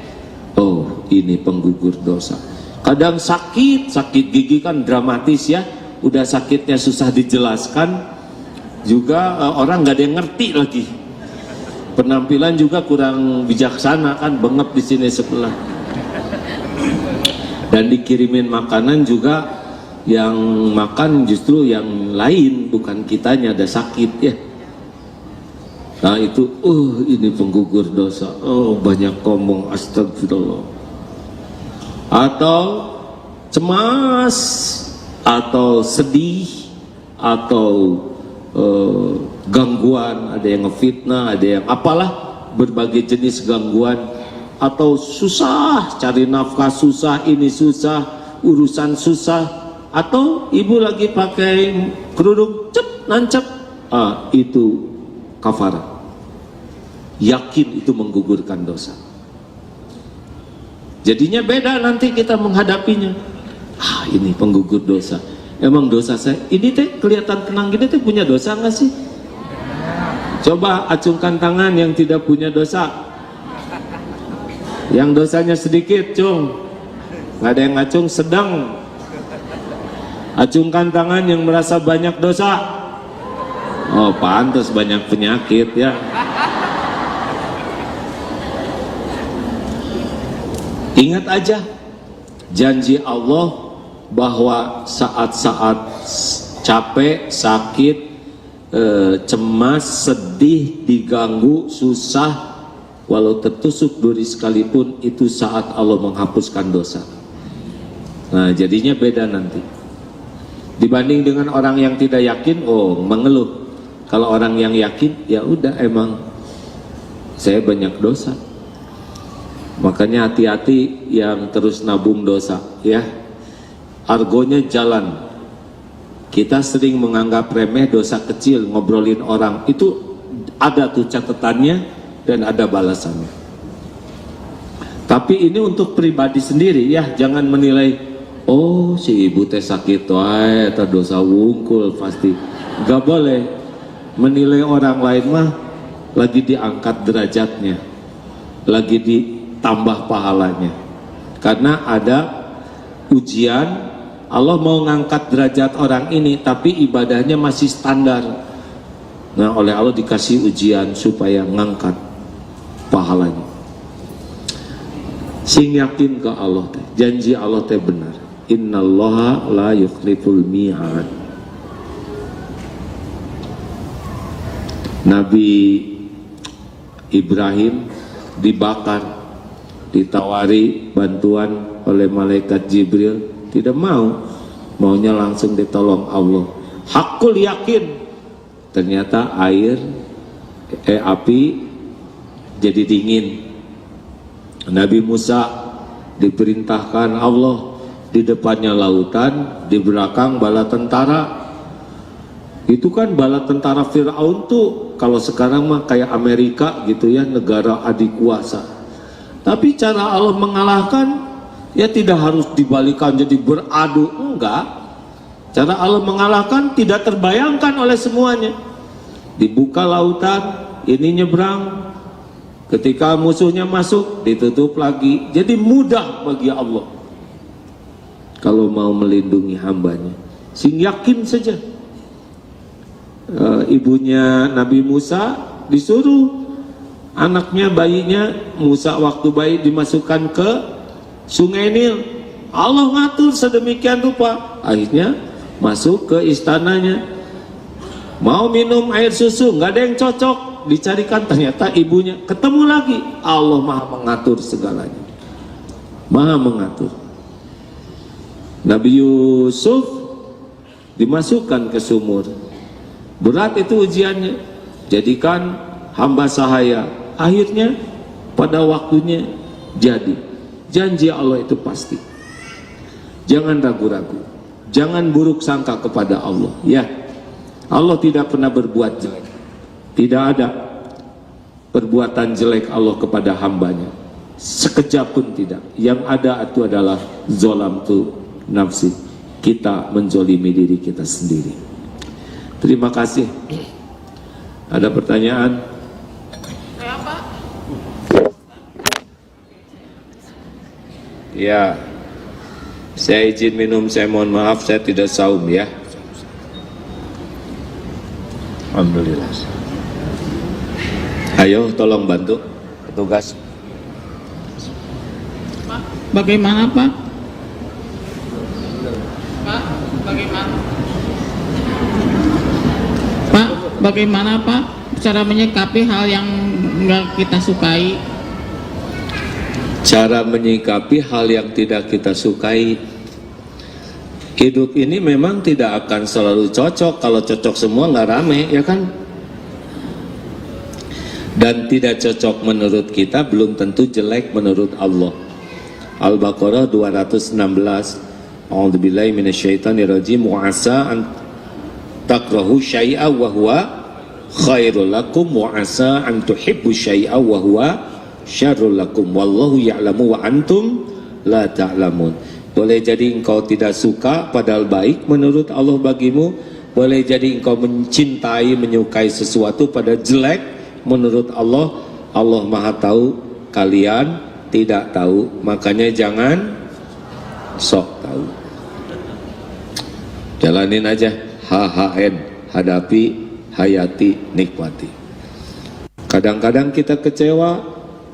oh ini penggugur dosa. Kadang sakit gigi kan dramatis ya, udah sakitnya susah dijelaskan, juga orang nggak ada yang ngerti lagi. Penampilan juga kurang bijaksana kan, bengep di sini sebelah. Dan dikirimin makanan juga yang makan justru yang lain, bukan kitanya ada sakit ya. Nah itu, ini penggugur dosa. Banyak ngomong astagfirullah. Atau cemas, atau sedih, atau gangguan, ada yang ngefitnah, ada yang apalah, berbagai jenis gangguan, atau susah cari nafkah, susah ini susah, urusan susah, atau ibu lagi pakai kerudung nancep, itu kafarah. Yakin itu menggugurkan dosa. Jadinya beda nanti kita menghadapinya. Ini penggugur dosa. Emang dosa saya ini teh kelihatan tenang gini teh punya dosa nggak sih? Coba acungkan tangan yang tidak punya dosa. Yang dosanya sedikit, cung. Nggak ada yang ngacung, sedang. Acungkan tangan yang merasa banyak dosa. Pantas banyak penyakit ya. Ingat aja janji Allah bahwa saat-saat capek, sakit, cemas, sedih, diganggu, susah, walau tertusuk duri sekalipun, itu saat Allah menghapuskan dosa. Nah jadinya beda nanti dibanding dengan orang yang tidak yakin, mengeluh. Kalau orang yang yakin, ya udah, emang saya banyak dosa. Makanya hati-hati yang terus nabung dosa ya. Argonya jalan. Kita sering menganggap remeh dosa kecil, ngobrolin orang, itu ada tuh catatannya dan ada balasannya. Tapi ini untuk pribadi sendiri ya, jangan menilai, si ibu teh sakit wae eta dosa wungkul pasti. Gak boleh menilai orang lain mah lagi diangkat derajatnya, lagi ditambah pahalanya. Karena ada ujian, Allah mau ngangkat derajat orang ini tapi ibadahnya masih standar. Nah oleh Allah dikasih ujian supaya ngangkat pahalanya. Sing yakin ke Allah teh, janji Allah teh benar. Innallaha la yukhliful mi'ad. Nabi Ibrahim dibakar, ditawari bantuan oleh malaikat Jibril, tidak mau, maunya langsung ditolong Allah. Hakul yakin, ternyata api jadi dingin. Nabi Musa diperintahkan Allah, di depannya lautan, di belakang bala tentara. Itu kan bala tentara Fir'aun tuh kalau sekarang mah kayak Amerika gitu ya, negara adik kuasa. Tapi cara Allah mengalahkan ya tidak harus dibalikan jadi beradu, enggak. Cara Allah mengalahkan tidak terbayangkan oleh semuanya. Dibuka lautan, ini nyebrang. Ketika musuhnya masuk, ditutup lagi. Jadi mudah bagi Allah kalau mau melindungi hambanya. Sing yakin saja. Ibunya Nabi Musa disuruh anaknya, bayinya Musa waktu bayi dimasukkan ke Sungai Nil. Allah ngatur sedemikian rupa, akhirnya masuk ke istananya. Mau minum air susu, nggak ada yang cocok, dicarikan, ternyata ibunya. Ketemu lagi, Allah maha mengatur segalanya, maha mengatur. Nabi Yusuf dimasukkan ke sumur. Berat itu ujiannya, jadikan hamba sahaya. Akhirnya pada waktunya jadi. Janji Allah itu pasti. Jangan ragu-ragu, jangan buruk sangka kepada Allah ya. Allah tidak pernah berbuat jelek. Tidak ada perbuatan jelek Allah kepada hambanya, sekejap pun tidak. Yang ada itu adalah zolam tu nafsi, kita menzolimi diri kita sendiri. Terima kasih. Ada pertanyaan? Ya. Saya izin minum, saya mohon maaf, saya tidak saum ya. Alhamdulillah. Ayo tolong bantu petugas. Pak, bagaimana Pak? Pak, bagaimana? Pak, bagaimana Pak cara menyikapi hal yang nggak kita sukai? Cara menyikapi hal yang tidak kita sukai. Hidup ini memang tidak akan selalu cocok. Kalau cocok semua nggak rame, ya kan? Dan tidak cocok menurut kita belum tentu jelek menurut Allah. Al-Baqarah 216. A'udzubillahi minasyaitonirrajim. Wa 'asa an takrahu syai'a wa huwa khairul lakum wa 'asa an tuhibbu syai'a wa huwa syarrul lakum wallahu ya'lamu wa antum la ta'lamun. Boleh jadi engkau tidak suka padahal baik menurut Allah bagimu. Boleh jadi engkau mencintai, menyukai sesuatu pada jelek menurut Allah. Allah Maha tahu, kalian tidak tahu. Makanya jangan sok tahu. Jalanin aja. HHN, hadapi, hayati, nikmati. Kadang-kadang kita kecewa,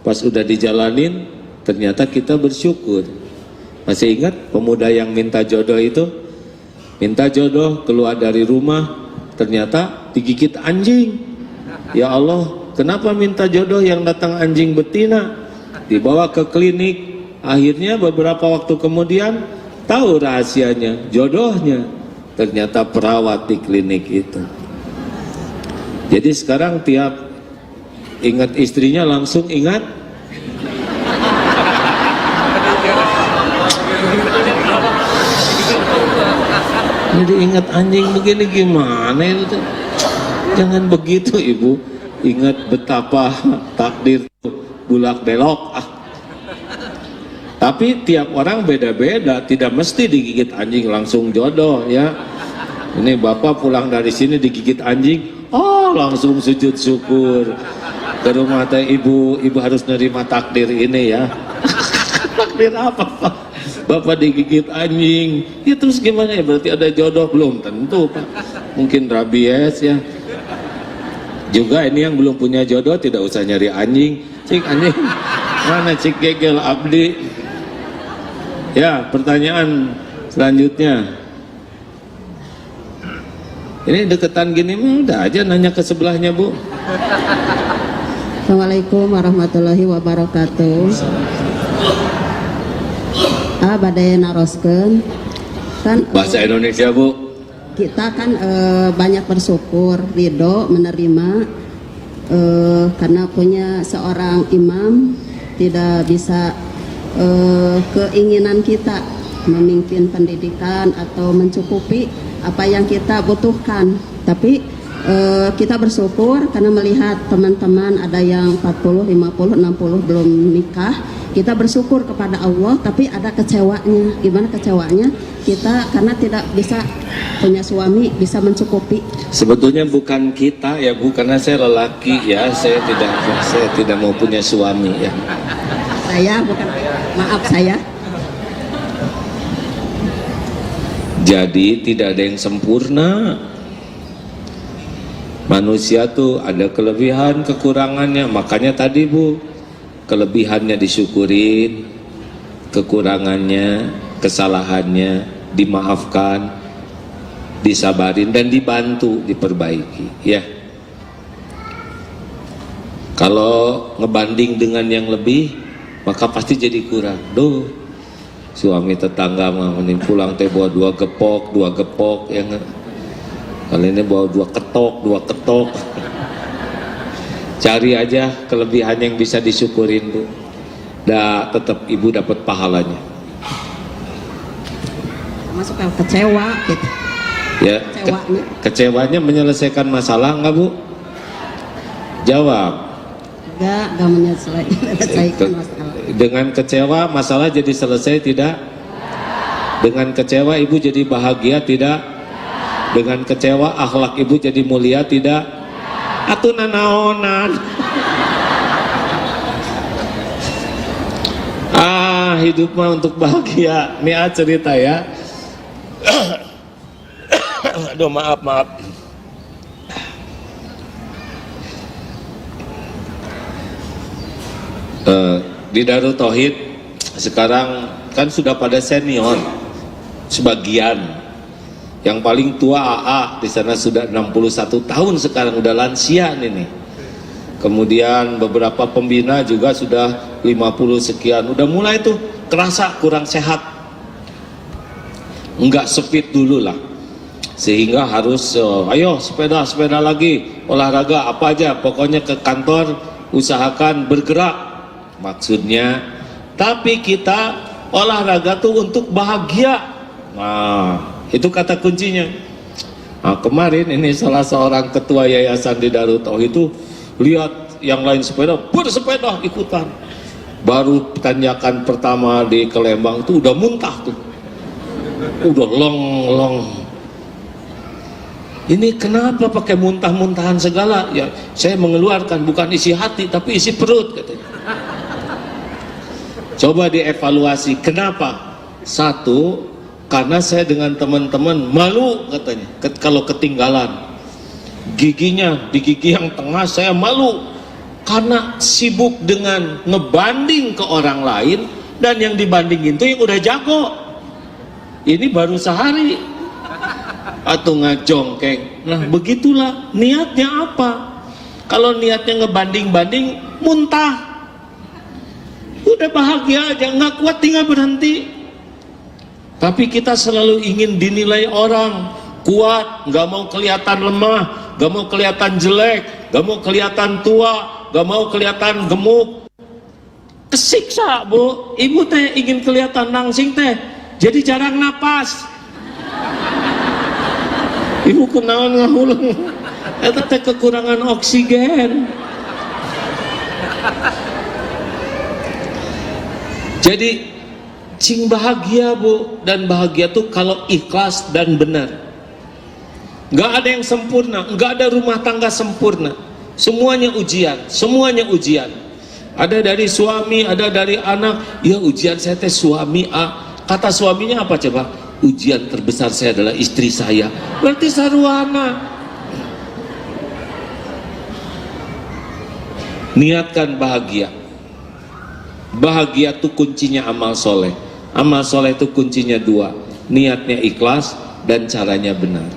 pas udah dijalanin ternyata kita bersyukur. Masih ingat pemuda yang minta jodoh itu? Minta jodoh, keluar dari rumah, ternyata digigit anjing. Ya Allah, kenapa minta jodoh yang datang anjing betina? Dibawa ke klinik, akhirnya beberapa waktu kemudian tahu rahasianya, jodohnya ternyata perawat di klinik itu. Jadi sekarang tiap ingat istrinya langsung ingat jadi ingat anjing begini gimana itu? Jangan begitu ibu. Ingat betapa takdir bulak belok. Tapi tiap orang beda-beda. Tidak mesti digigit anjing langsung jodoh ya. Ini bapak pulang dari sini digigit anjing, oh langsung sujud syukur. Ke rumah teh ibu harus nerima takdir ini ya. Takdir apa Pak? Bapak digigit anjing, ya terus gimana ya? Berarti ada jodoh? Belum tentu Pak, mungkin rabies ya. Juga ini yang belum punya jodoh tidak usah nyari anjing. Cik anjing mana cik gegel abdi. Ya, pertanyaan selanjutnya. Ini deketan gini mah udah aja nanya ke sebelahnya Bu. Assalamualaikum warahmatullahi wabarakatuh. Badai naroskeun kan Bahasa Indonesia Bu. Kita kan banyak bersyukur, ridho, menerima karena punya seorang imam. Tidak bisa keinginan kita memimpin pendidikan atau mencukupi apa yang kita butuhkan, tapi kita bersyukur karena melihat teman-teman ada yang 40, 50, 60 belum nikah. Kita bersyukur kepada Allah, tapi ada kecewanya. Gimana kecewanya? Kita karena tidak bisa punya suami bisa mencukupi. Sebetulnya bukan kita ya Bu, karena saya lelaki ya, saya tidak mau punya suami ya. Saya bukan, maaf saya. Jadi tidak ada yang sempurna. Manusia tuh ada kelebihan, kekurangannya. Makanya tadi Bu, kelebihannya disyukurin, kekurangannya, kesalahannya dimaafkan, disabarin dan dibantu, diperbaiki ya. Kalau ngebanding dengan yang lebih maka pasti jadi kurang. Duh, suami tetangga mah mending pulang teh bawa dua gepok yang kali ini bawa dua ketok. Cari aja kelebihan yang bisa disyukurin Bu. Tetap ibu dapat pahalanya. Masuk ke kecewa gitu. Ya, kecewanya menyelesaikan masalah enggak Bu? Jawab. Enggak menyelesaikan masalah. Dengan kecewa masalah jadi selesai tidak? Dengan kecewa ibu jadi bahagia tidak? Dengan kecewa akhlak ibu jadi mulia tidak? Atuh nanaonan. hidup mah untuk bahagia. Nia cerita ya. Aduh, maaf. Di Darut Tauhid sekarang kan sudah pada senior sebagian. Yang paling tua AA di sana sudah 61 tahun sekarang, udah lansia nih. Kemudian beberapa pembina juga sudah 50 sekian, udah mulai tuh kerasa kurang sehat, enggak fit dulu lah, sehingga harus ayo sepeda lagi, olahraga apa aja, pokoknya ke kantor usahakan bergerak maksudnya. Tapi kita olahraga tuh untuk bahagia, nah itu kata kuncinya. Nah, kemarin ini salah seorang ketua yayasan di Darut Tauhid itu lihat yang lain sepeda, bersepeda ikutan. Baru tanjakan pertama di Kelembang itu udah muntah tuh, udah long. Ini kenapa pakai muntah-muntahan segala? Ya saya mengeluarkan bukan isi hati tapi isi perut katanya. Coba dievaluasi kenapa? Satu, karena saya dengan teman-teman malu katanya kalau ketinggalan. Giginya di gigi yang tengah saya malu karena sibuk dengan ngebanding ke orang lain, dan yang dibandingin itu yang udah jago. Ini baru sehari atau ngajongkeng. Nah begitulah niatnya apa? Kalau niatnya ngebanding-banding, muntah. Udah bahagia aja, nggak kuat tinggal berhenti. Tapi kita selalu ingin dinilai orang kuat, nggak mau kelihatan lemah, nggak mau kelihatan jelek, nggak mau kelihatan tua, nggak mau kelihatan gemuk. Kesiksa bu, ibu teh ingin kelihatan langsing teh, jadi jarang napas. Ibu kenalan ngahuleng, itu teh kekurangan oksigen. Jadi cing bahagia bu, dan bahagia tuh kalau ikhlas dan benar. Nggak ada yang sempurna, nggak ada rumah tangga sempurna, semuanya ujian. Ada dari suami, ada dari anak. Ya ujian saya teh suami A, kata suaminya apa coba? Ujian terbesar saya adalah istri saya. Berarti sarwana. Niatkan bahagia. Bahagia itu kuncinya amal soleh. Amal soleh itu kuncinya dua, niatnya ikhlas dan caranya benar.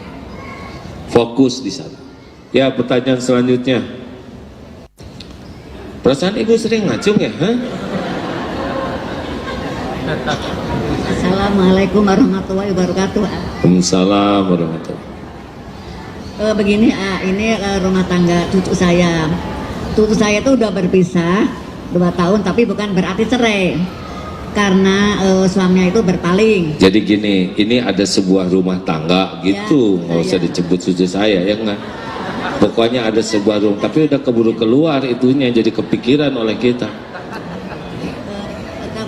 Fokus di sana. Ya, pertanyaan selanjutnya. Perasaan ibu sering ngacung ya? Assalamualaikum warahmatullahi wabarakatuh. Waalaikumsalam warahmatullahi wabarakatuh. Begini, ini rumah tangga cucu saya. Cucu saya itu udah berpisah 2 tahun, tapi bukan berarti cerai, karena suaminya itu berpaling. Jadi gini, ini ada sebuah rumah tangga gitu, nggak usah disebut cucu saya ya nggak. Pokoknya ada sebuah rumah, tapi udah keburu keluar itunya, jadi kepikiran oleh kita.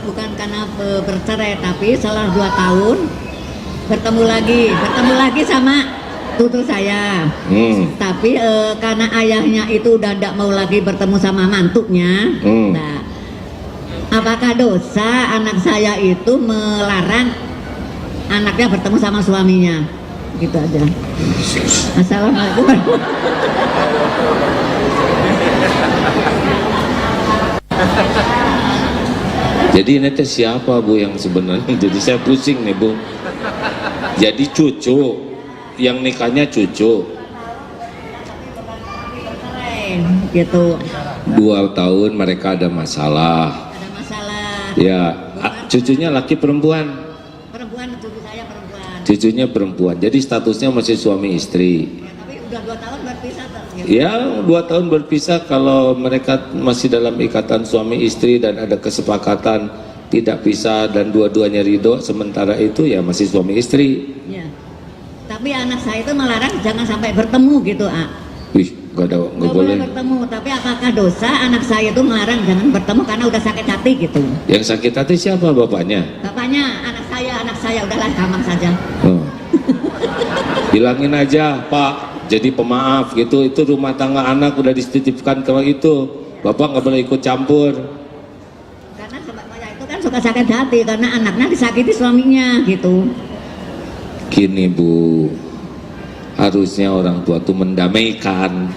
Bukan karena bercerai, tapi setelah 2 tahun bertemu lagi sama cucu saya. Tapi karena ayahnya itu udah tidak mau lagi bertemu sama mantunya. Nah, apakah dosa anak saya itu melarang anaknya bertemu sama suaminya? Gitu aja. Assalamualaikum. Jadi ini teh siapa bu yang sebenarnya? Jadi saya pusing nih bu. Jadi cucu yang nikahnya cucu. Gitu. 2 tahun mereka ada masalah. Ada masalah. Ya, cucunya laki perempuan. Perempuan, cucu saya perempuan. Cucunya perempuan. Jadi statusnya masih suami istri. Ya, tapi udah 2 tahun berpisah tuh. Gitu. Ya, 2 tahun berpisah kalau mereka masih dalam ikatan suami istri dan ada kesepakatan tidak pisah dan dua-duanya ridho, sementara itu ya masih suami istri. Ya. Tapi anak saya itu melarang jangan sampai bertemu gitu, Wih, nggak boleh bertemu. Tapi apakah dosa anak saya itu melarang jangan bertemu karena udah sakit hati gitu? Yang sakit hati siapa bapaknya? Bapaknya, anak saya udahlah gampang saja. Bilangin aja Pak, jadi pemaaf gitu, itu rumah tangga anak udah dititipkan ke itu, bapak nggak boleh ikut campur. Karena sebabnya itu kan kan suka sakit hati karena anaknya disakiti suaminya gitu. Gini Bu, harusnya orang tua tuh mendamaikan.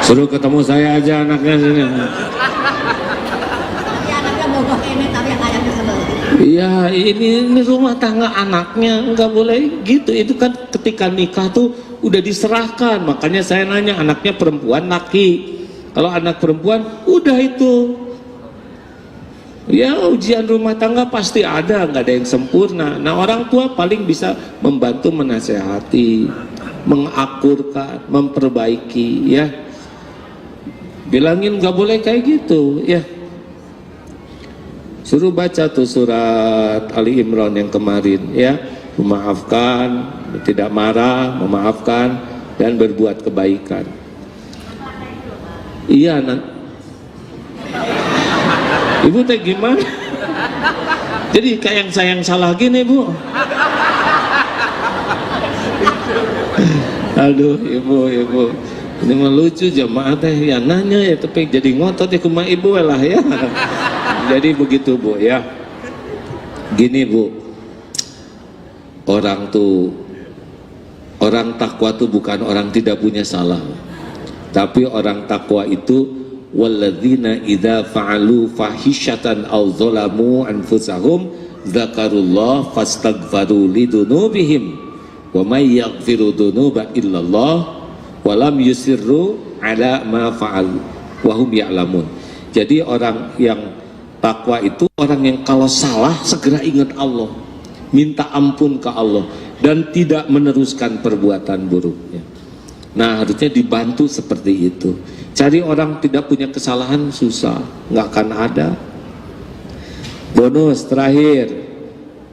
Suruh ketemu saya aja anaknya sini. Tapi anaknya bogoh ini tapi ayahnya sebel. Iya, ini rumah tangga anaknya nggak boleh gitu. Itu kan ketika nikah tuh udah diserahkan. Makanya saya nanya, anaknya perempuan laki. Kalau anak perempuan udah itu. Ya ujian rumah tangga pasti ada, nggak ada yang sempurna. Nah orang tua paling bisa membantu menasehati, mengakurkan, memperbaiki ya. Bilangin nggak boleh kayak gitu ya. Suruh baca tuh surat Ali Imran yang kemarin ya. Memaafkan, tidak marah, memaafkan dan berbuat kebaikan. Iya Ibu teh gimana? Jadi kayak yang saya yang salah gini Bu. Aduh ibu ini mah lucu jamaah teh ya nanya ya tapi jadi ngotot ya kuma ibu lah ya. Jadi begitu Bu ya. Gini Bu, orang takwa tuh bukan orang tidak punya salah, tapi orang takwa itu walladzina idza fa'alu fahishatan aw zalamu anfusahum dzakarullah fastaghfaru lidunubihim wa may yaghfiru dzunuba illallah wa lam yusirru ala ma fa'alu wa hum ya'lamun. Jadi orang yang takwa itu orang yang kalau salah segera ingat Allah, minta ampun ke Allah dan tidak meneruskan perbuatan buruknya. Nah harusnya dibantu seperti itu. Cari orang tidak punya kesalahan susah, nggak akan ada. Bonus terakhir,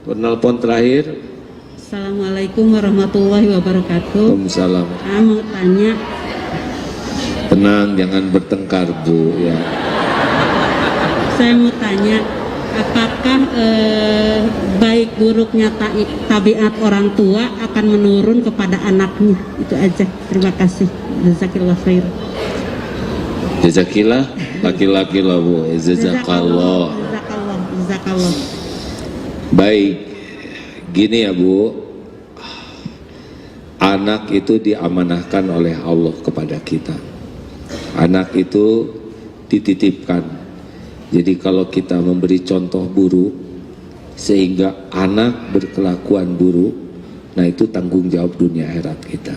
penelpon terakhir. Assalamualaikum warahmatullahi wabarakatuh. Waalaikumsalam. Mau tanya. Tenang, jangan bertengkar Bu ya. Saya mau tanya, apakah baik buruknya tabiat orang tua akan menurun kepada anaknya? Itu aja. Terima kasih. Jazakallah khair. Jazakillah, laki-laki lah Bu. Jazakallah. Jazakallah. Baik, gini ya Bu. Anak itu diamanahkan oleh Allah kepada kita. Anak itu dititipkan. Jadi kalau kita memberi contoh buruk sehingga anak berkelakuan buruk, nah itu tanggung jawab dunia akhirat kita.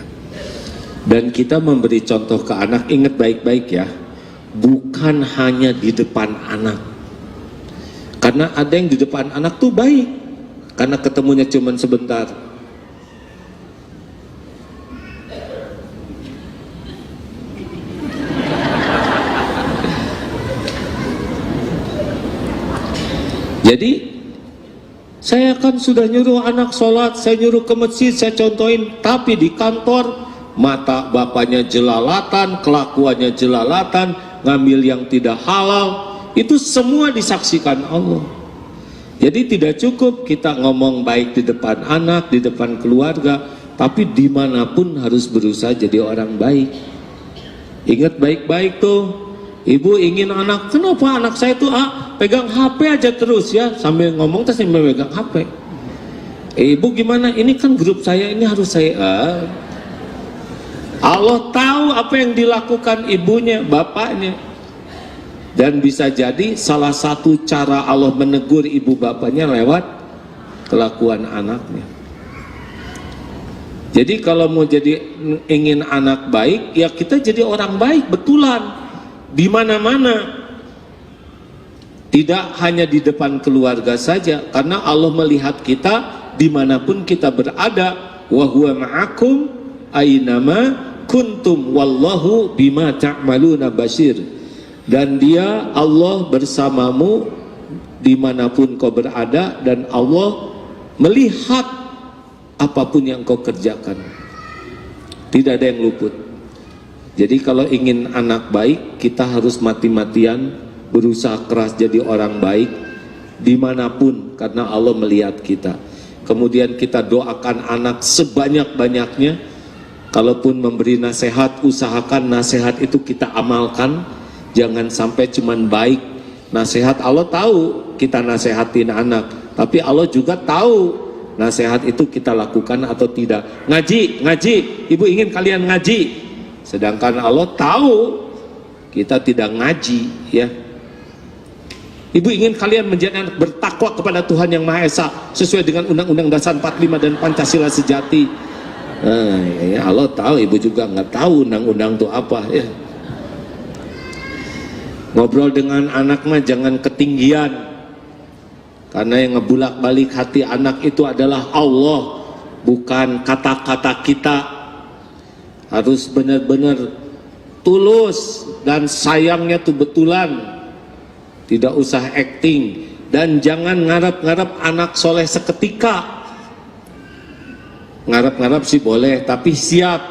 Dan kita memberi contoh ke anak, ingat baik-baik ya, bukan hanya di depan anak. Karena ada yang di depan anak tuh baik, karena ketemunya cuman sebentar. Jadi saya kan sudah nyuruh anak sholat, saya nyuruh ke masjid, saya contohin, tapi di kantor mata bapaknya jelalatan, kelakuannya jelalatan, ngambil yang tidak halal, itu semua disaksikan Allah. Jadi tidak cukup kita ngomong baik di depan anak, di depan keluarga, tapi dimanapun harus berusaha jadi orang baik. Ingat baik-baik tuh. Ibu ingin anak, kenapa anak saya tuh pegang HP aja terus ya, sambil ngomong terus sambil pegang HP. Ibu gimana? Ini kan grup saya, ini harus saya. Allah tahu apa yang dilakukan ibunya, bapaknya. Dan bisa jadi salah satu cara Allah menegur ibu bapaknya lewat kelakuan anaknya. Jadi kalau mau jadi ingin anak baik, ya kita jadi orang baik betulan. Di mana-mana, tidak hanya di depan keluarga saja, karena Allah melihat kita dimanapun kita berada. Wa huwa ma'akum aynama kuntum wallahu bima ta'maluna basir. Dan dia Allah bersamamu dimanapun kau berada, dan Allah melihat apapun yang kau kerjakan. Tidak ada yang luput. Jadi kalau ingin anak baik, kita harus mati-matian berusaha keras jadi orang baik dimanapun, karena Allah melihat kita. Kemudian kita doakan anak sebanyak-banyaknya, Kalaupun memberi nasihat, usahakan nasihat itu kita amalkan. Jangan sampai cuman baik. Nasihat Allah tahu kita nasihatin anak, tapi Allah juga tahu nasihat itu kita lakukan atau tidak. Ngaji, ibu ingin kalian ngaji, sedangkan Allah tahu kita tidak ngaji, ya. Ibu ingin kalian menjadi anak bertakwa kepada Tuhan Yang Maha Esa sesuai dengan Undang-Undang Dasar 45 dan Pancasila sejati. Ya, Allah tahu, ibu juga nggak tahu undang-undang itu apa, ya. Ngobrol dengan anak mah jangan ketinggian, karena yang ngebulak-balik hati anak itu adalah Allah, bukan kata-kata kita. Harus benar-benar tulus dan sayangnya tuh betulan, tidak usah acting, dan jangan ngarap-ngarap anak soleh seketika. Ngarap-ngarap sih boleh, tapi siap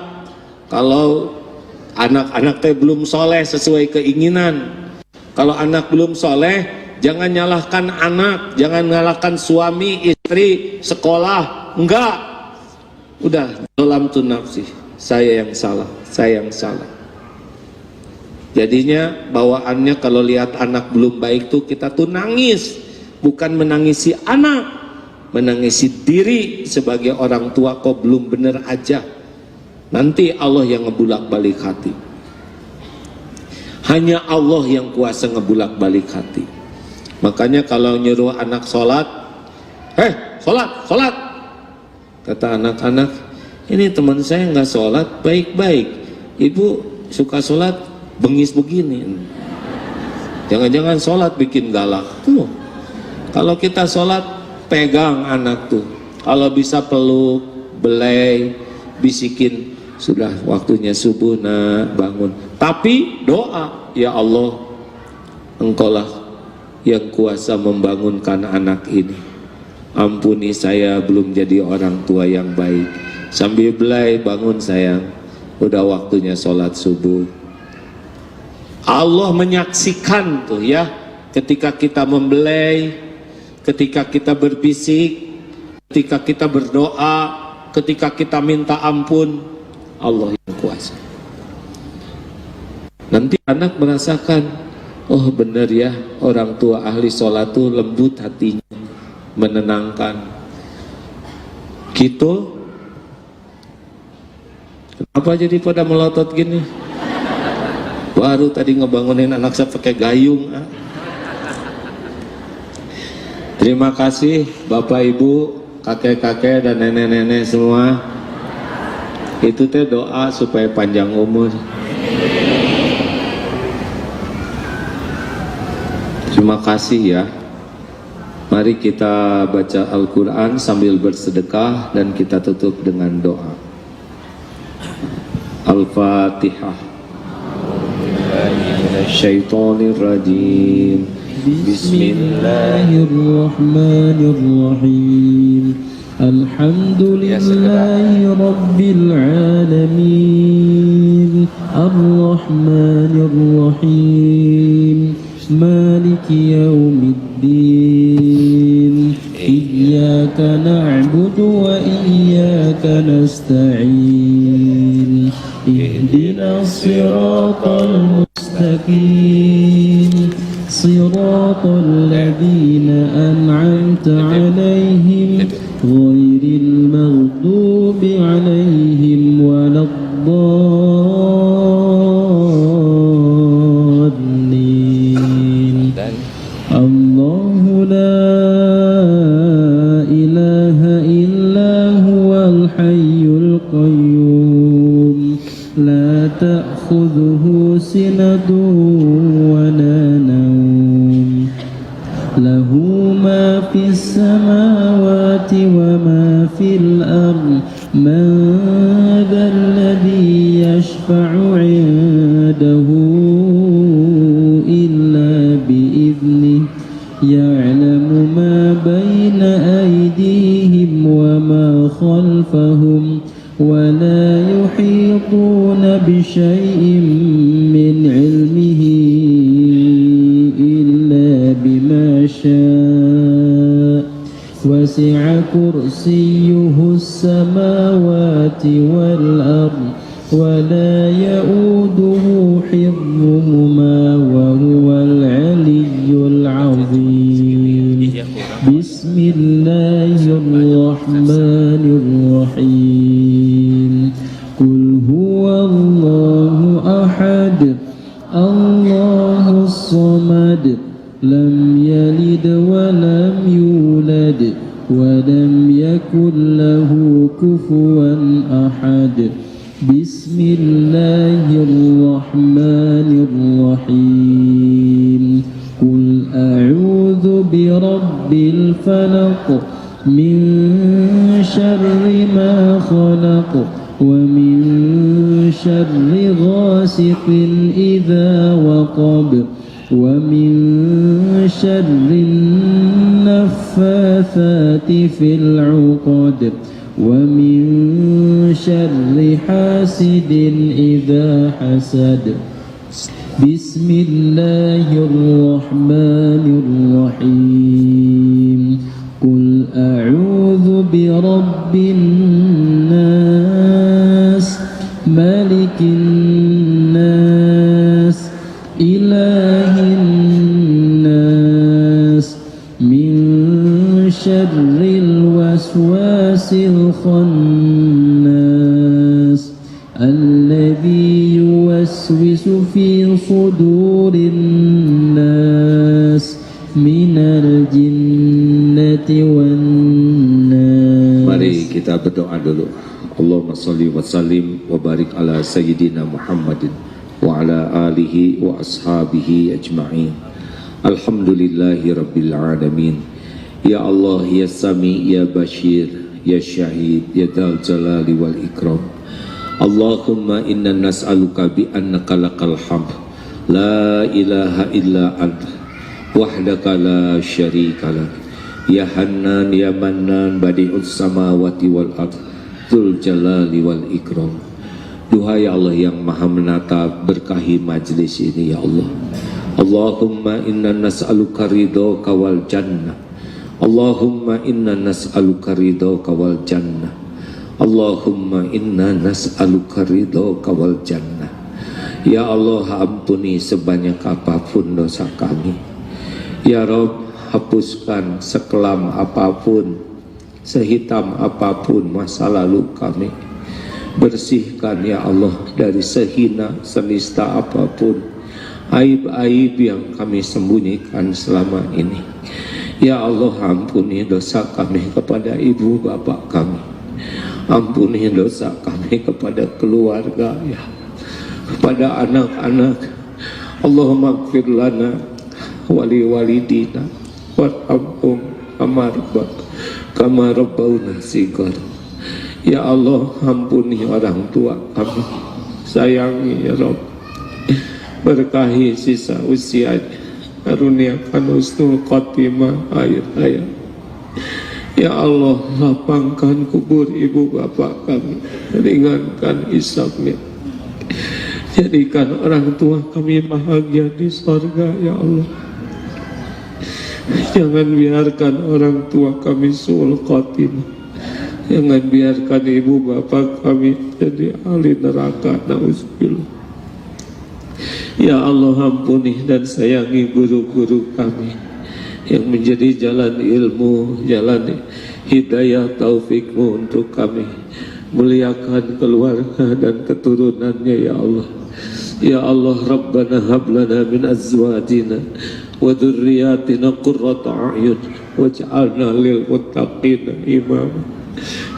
kalau anak-anak teh belum soleh sesuai keinginan. Kalau anak belum soleh, jangan nyalahkan anak, jangan nyalahkan suami, istri, sekolah, enggak. Udah, dalam tu nafsi, saya yang salah. Jadinya bawaannya kalau lihat anak belum baik tuh kita tuh nangis, bukan menangisi anak, menangisi diri sebagai orang tua. Kok belum bener aja, nanti Allah yang ngebulak-balik hati. Hanya Allah yang kuasa ngebulak-balik hati. Makanya kalau nyuruh anak sholat, sholat. Kata anak-anak, ini teman saya nggak sholat baik-baik. Ibu suka sholat bengis begini. Jangan-jangan sholat bikin galak. Tuh, kalau kita sholat pegang anak tuh. Kalau bisa peluk, belai, bisikin, sudah waktunya subuh nak, bangun. Tapi doa, ya Allah, Engkaulah yang kuasa membangunkan anak ini. Ampuni saya belum jadi orang tua yang baik. Sambil belai, bangun sayang, udah waktunya sholat subuh. Allah menyaksikan tuh ya, ketika kita membelai, ketika kita berbisik, ketika kita berdoa, ketika kita minta ampun, Allah yang kuasa. Nanti anak merasakan, oh benar ya, orang tua ahli sholat tuh lembut hatinya, menenangkan. Gitu, kenapa jadi pada melotot gini? Baru tadi ngebangunin anak saya pakai gayung. Terima kasih Bapak Ibu, kakek-kakek dan nenek-nenek semua. Itu teh doa supaya panjang umur. Terima kasih ya. Mari kita baca Al-Quran sambil bersedekah dan kita tutup dengan doa. Al-Fatihah. Syaitanirrajim. Bismillahirrahmanirrahim. Alhamdulillahi Rabbil Alamin. Ar-Rahmanirrahim. Maliki yaumiddin. Iyyaka na'budu wa iyyaka nasta'in. Ihdinas siratal mustaqim. Siratal ladzina an'amta 'alaihim ghairil maghdubi 'alaihim waladdallin. Allahu la ilaha illa huwal hayyul qayyum. La ta'khudhuhu sinatun wa la nawm. Lahu ma fis samawati wa ma fil ardh. Man dhal ladhi yashfa'u 'indahu illa bi'idhnihi. Ya'lamu ma bayna aydihim wa ma khalfahum. ولا يحيطون بشيء من علمه إلا بما شاء وسع كرسيه السماوات والأرض ولا يؤوده حفظهما وهو العلي العظيم. بسم الله الرحمن الرحيم. قل هو الله أحد الله الصمد لم يلد ولم يولد ولم يكن له كفوا أحد. بسم الله الرحمن الرحيم. قل أعوذ برب الفلق من شر ما خلق ومن شر غاسق إذا وقب ومن شر النفاثات في العقد ومن شر حاسد إذا حسد. بسم الله الرحمن الرحيم. قل أعوذ برب الناس ملك الناس إله الناس من شر الوسواس الخناس الذي يوسوس في صدور الناس من الجنة والناس. Mari kita berdoa dulu. Allahumma salli wa sallim wa barik ala sayyidina Muhammadin wa ala alihi wa ashabihi ajma'in. Alhamdulillahi rabbil alamin. Ya Allah, ya Sami, ya Bashir, ya Syahid, ya Dzal Jalali wal Ikram. Allahumma inna nas'aluka bi annaka lakal hamd la ilaha illa anta wahdaka la syarika lak ya Hannan ya Mannan badi'us samawati wal ardh dzul jalali wal ikram. Duhai Allah yang maha menata, berkahi majlis ini ya Allah. Allahumma inna nas'aluka ridhaka wal jannah. Allahumma inna nas'aluka ridhaka wal jannah. Allahumma inna nas'aluka ridhaka wal jannah. Ya Allah, ampuni sebanyak apapun dosa kami. Ya Rabb, hapuskan sekelam apapun, sehitam apapun masa lalu kami. Bersihkan ya Allah dari sehina senista apapun, aib-aib yang kami sembunyikan selama ini. Ya Allah, ampuni dosa kami kepada ibu bapak kami. Ampuni dosa kami kepada keluarga, ya, kepada anak-anak. Allahumma ighfir lana wali walidina warhamhum kama rabbawna shighar. Ya Allah, ampuni orang tua kami, sayangi ya Rabb, berkahi sisa usianya, karuniakan husnul khotimah akhir hayat. Ya Allah, lapangkan kubur ibu bapak kami, ringankan hisabnya, jadikan orang tua kami bahagia di sorga ya Allah. Jangan biarkan orang tua kami su'ul khotimah, jangan biarkan ibu bapak kami jadi ahli neraka, na'udzubillah. Ya Allah, ampuni dan sayangi guru-guru kami yang menjadi jalan ilmu, jalan hidayah taufikmu untuk kami. Muliakan keluarga dan keturunannya ya Allah. Ya Allah, Rabbana hablana min azwajina wa dhurriyyatina qurrata a'yun waj'alna lil muttaqina imama.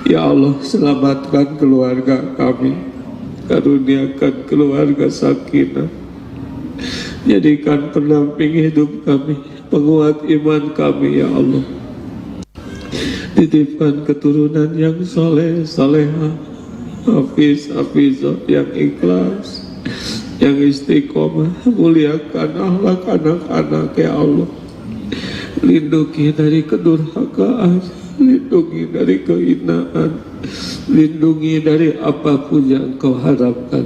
Ya Allah, selamatkan keluarga kami, karuniakan keluarga sakinah, jadikan pendamping hidup kami, penguat iman kami ya Allah. Titipkan keturunan yang soleh, solehah, hafiz, hafizah, yang ikhlas, yang istiqomah. Muliakan akhlak anak-anak ya Allah. Lindungi dari kedurhakaan, lindungi dari kehinaan, lindungi dari apapun yang Kau harapkan.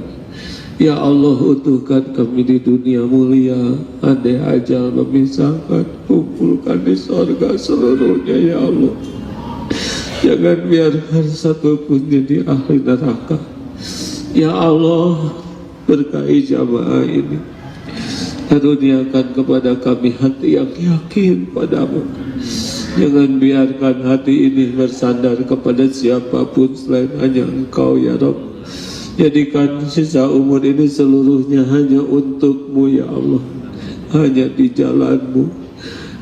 Ya Allah, utuhkan kami di dunia mulia, andai ajal memisahkan, kumpulkan di sorga seluruhnya ya Allah. Jangan biarkan satupun jadi ahli neraka. Ya Allah, berkahi jamaah ini, karuniakan kepada kami hati yang yakin padamu. Jangan biarkan hati ini bersandar kepada siapapun selain hanya Engkau ya Rabb. Jadikan sisa umur ini seluruhnya hanya untukmu ya Allah, hanya di jalanmu.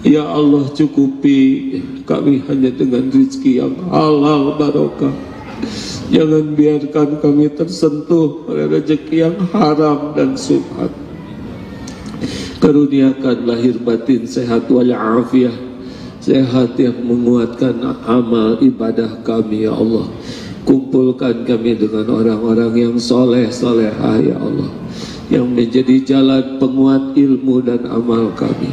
Ya Allah, cukupi kami hanya dengan rezeki yang halal barokah. Jangan biarkan kami tersentuh oleh rezeki yang haram dan subhat. Karuniakan lahir batin sehat walafiat, sehat yang menguatkan amal ibadah kami ya Allah. Kumpulkan kami dengan orang-orang yang soleh-solehah ya Allah, yang menjadi jalan penguat ilmu dan amal kami.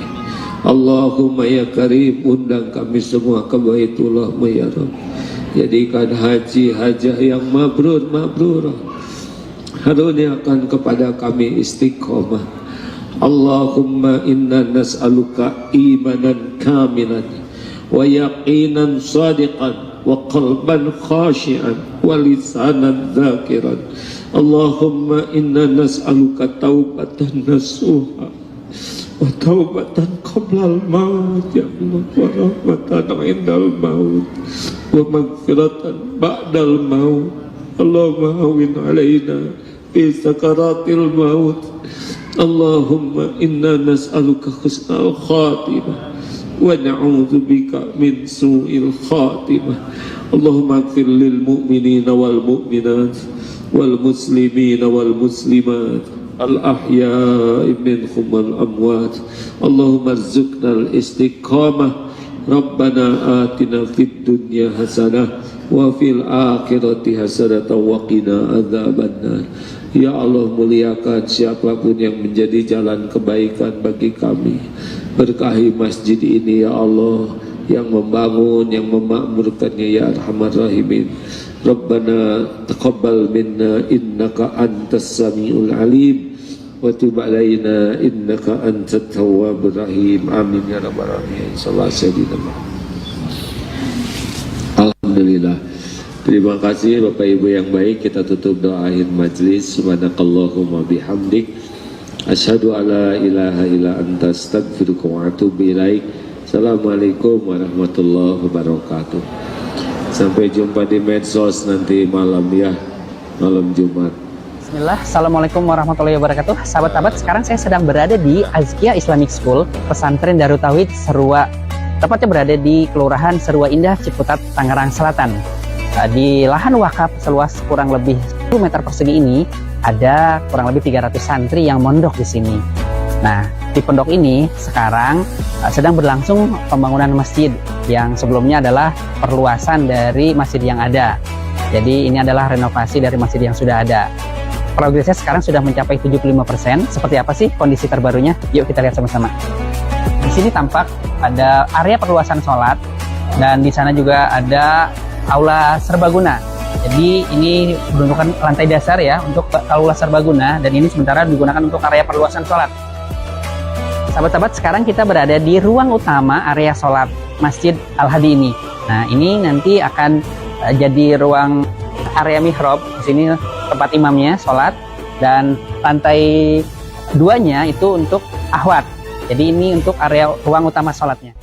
Allahumma ya Karim, undang kami semua ke Baitullah-Mu ya Rabb. Jadikan haji hajah yang mabrur. Karuniakan kepada kami istiqomah. Allahumma inna nas'aluka imanan kamilan wa yaqinan sadiqan wa qalban khashi'an wa lisanan dzakiran. Allahumma inna nas'aluka taubatan nasuha wa taubatan qablal maut ya Allah, wa rahmatan indal maut wa maghfiratan ba'dal maut. Allahumma hawwin alaina fi sakaratil maut. Allahumma inna nas'aluka husnal khatimah wa na'udzu bika min su'il khatimah. Allahumma ighfir lil mu'minina wal mu'minat wal muslimina wal muslimat al ahya'i minhum wal amwat. Allahumma arzuqna al istiqamah. Rabbana atina fid dunya hasanah wa fil akhirati hasanah wa qina adzabannar. Ya Allah, muliakan siapapun yang menjadi jalan kebaikan bagi kami. Berkahi masjid ini ya Allah, yang membangun, yang memakmurkannya ya Arhamar Rahimin. Rabbana taqabbal minna innaka antas samiul alim wa tub alaina innaka antat tawwabur rahim. Amin ya rabbal alamin. Sallallahu alaihi wasallam. Alhamdulillah. Terima kasih Bapak Ibu yang baik. Kita tutup doa akhir majlis. Subhanakallahumma bihamdik, asyhadu alla ilaha illa anta astaghfiruka wa atubu ilaik. Assalamualaikum warahmatullahi wabarakatuh. Sampai jumpa di medsos nanti malam ya, malam Jumat. Bismillah, Assalamualaikum warahmatullahi wabarakatuh. Sahabat-sahabat, sekarang saya sedang berada di Azkia Islamic School, pesantren Darut Tauhid Serua. Tepatnya berada di Kelurahan Serua Indah, Ciputat, Tangerang Selatan. Di lahan wakaf seluas kurang lebih 10 meter persegi ini ada kurang lebih 300 santri yang mondok di sini. Nah, di pondok ini sekarang sedang berlangsung pembangunan masjid yang sebelumnya adalah perluasan dari masjid yang ada. Jadi ini adalah renovasi dari masjid yang sudah ada. Progresnya sekarang sudah mencapai 75%. Seperti apa sih kondisi terbarunya? Yuk kita lihat sama-sama. Di sini tampak ada area perluasan sholat dan di sana juga ada aula serbaguna. Jadi ini bentukan lantai dasar ya untuk aula serbaguna, dan ini sementara digunakan untuk area perluasan sholat. Sahabat-sahabat, sekarang kita berada di ruang utama area sholat Masjid Al-Hadi ini. Nah, ini nanti akan jadi ruang area mihrab. Di sini tempat imamnya sholat, dan lantai 2-nya itu untuk ahwat. Jadi ini untuk area ruang utama sholatnya.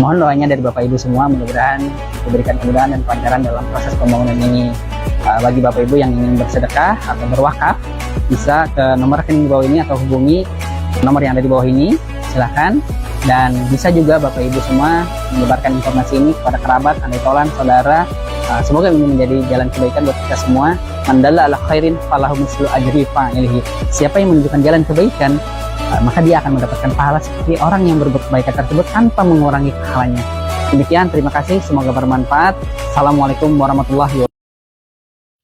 Mohon doanya dari Bapak Ibu semua, mudah-mudahan diberikan kemudahan dan kelancaran dalam proses pembangunan ini. Bagi Bapak Ibu yang ingin bersedekah atau berwakaf, bisa ke nomor rekening di bawah ini atau hubungi nomor yang ada di bawah ini, silahkan. Dan bisa juga Bapak Ibu semua menyebarkan informasi ini kepada kerabat, anitolan, saudara. Semoga ini menjadi jalan kebaikan buat kita semua. Mandalla ala khairin falahu mislu ajri fa'ilihi. Siapa yang menunjukkan jalan kebaikan, maka dia akan mendapatkan pahala seperti orang yang berbuat kebaikan tersebut tanpa mengurangi pahalanya. Demikian, terima kasih, semoga bermanfaat. Assalamualaikum warahmatullahi wabarakatuh.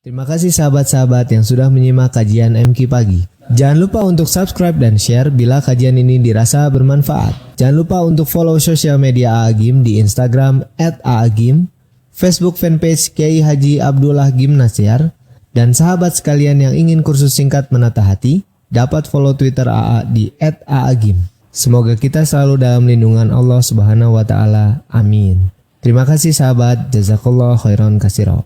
Terima kasih sahabat-sahabat yang sudah menyimak kajian MQ Pagi. Jangan lupa untuk subscribe dan share bila kajian ini dirasa bermanfaat. Jangan lupa untuk follow sosial media Aagim di Instagram @aagim, Facebook fanpage Kiai Haji Abdullah Gimnasyar, dan sahabat sekalian yang ingin kursus singkat menata hati, dapat follow Twitter AA di @aagim. Semoga kita selalu dalam lindungan Allah Subhanahu wa taala. Amin. Terima kasih sahabat, jazakallah khairan katsira.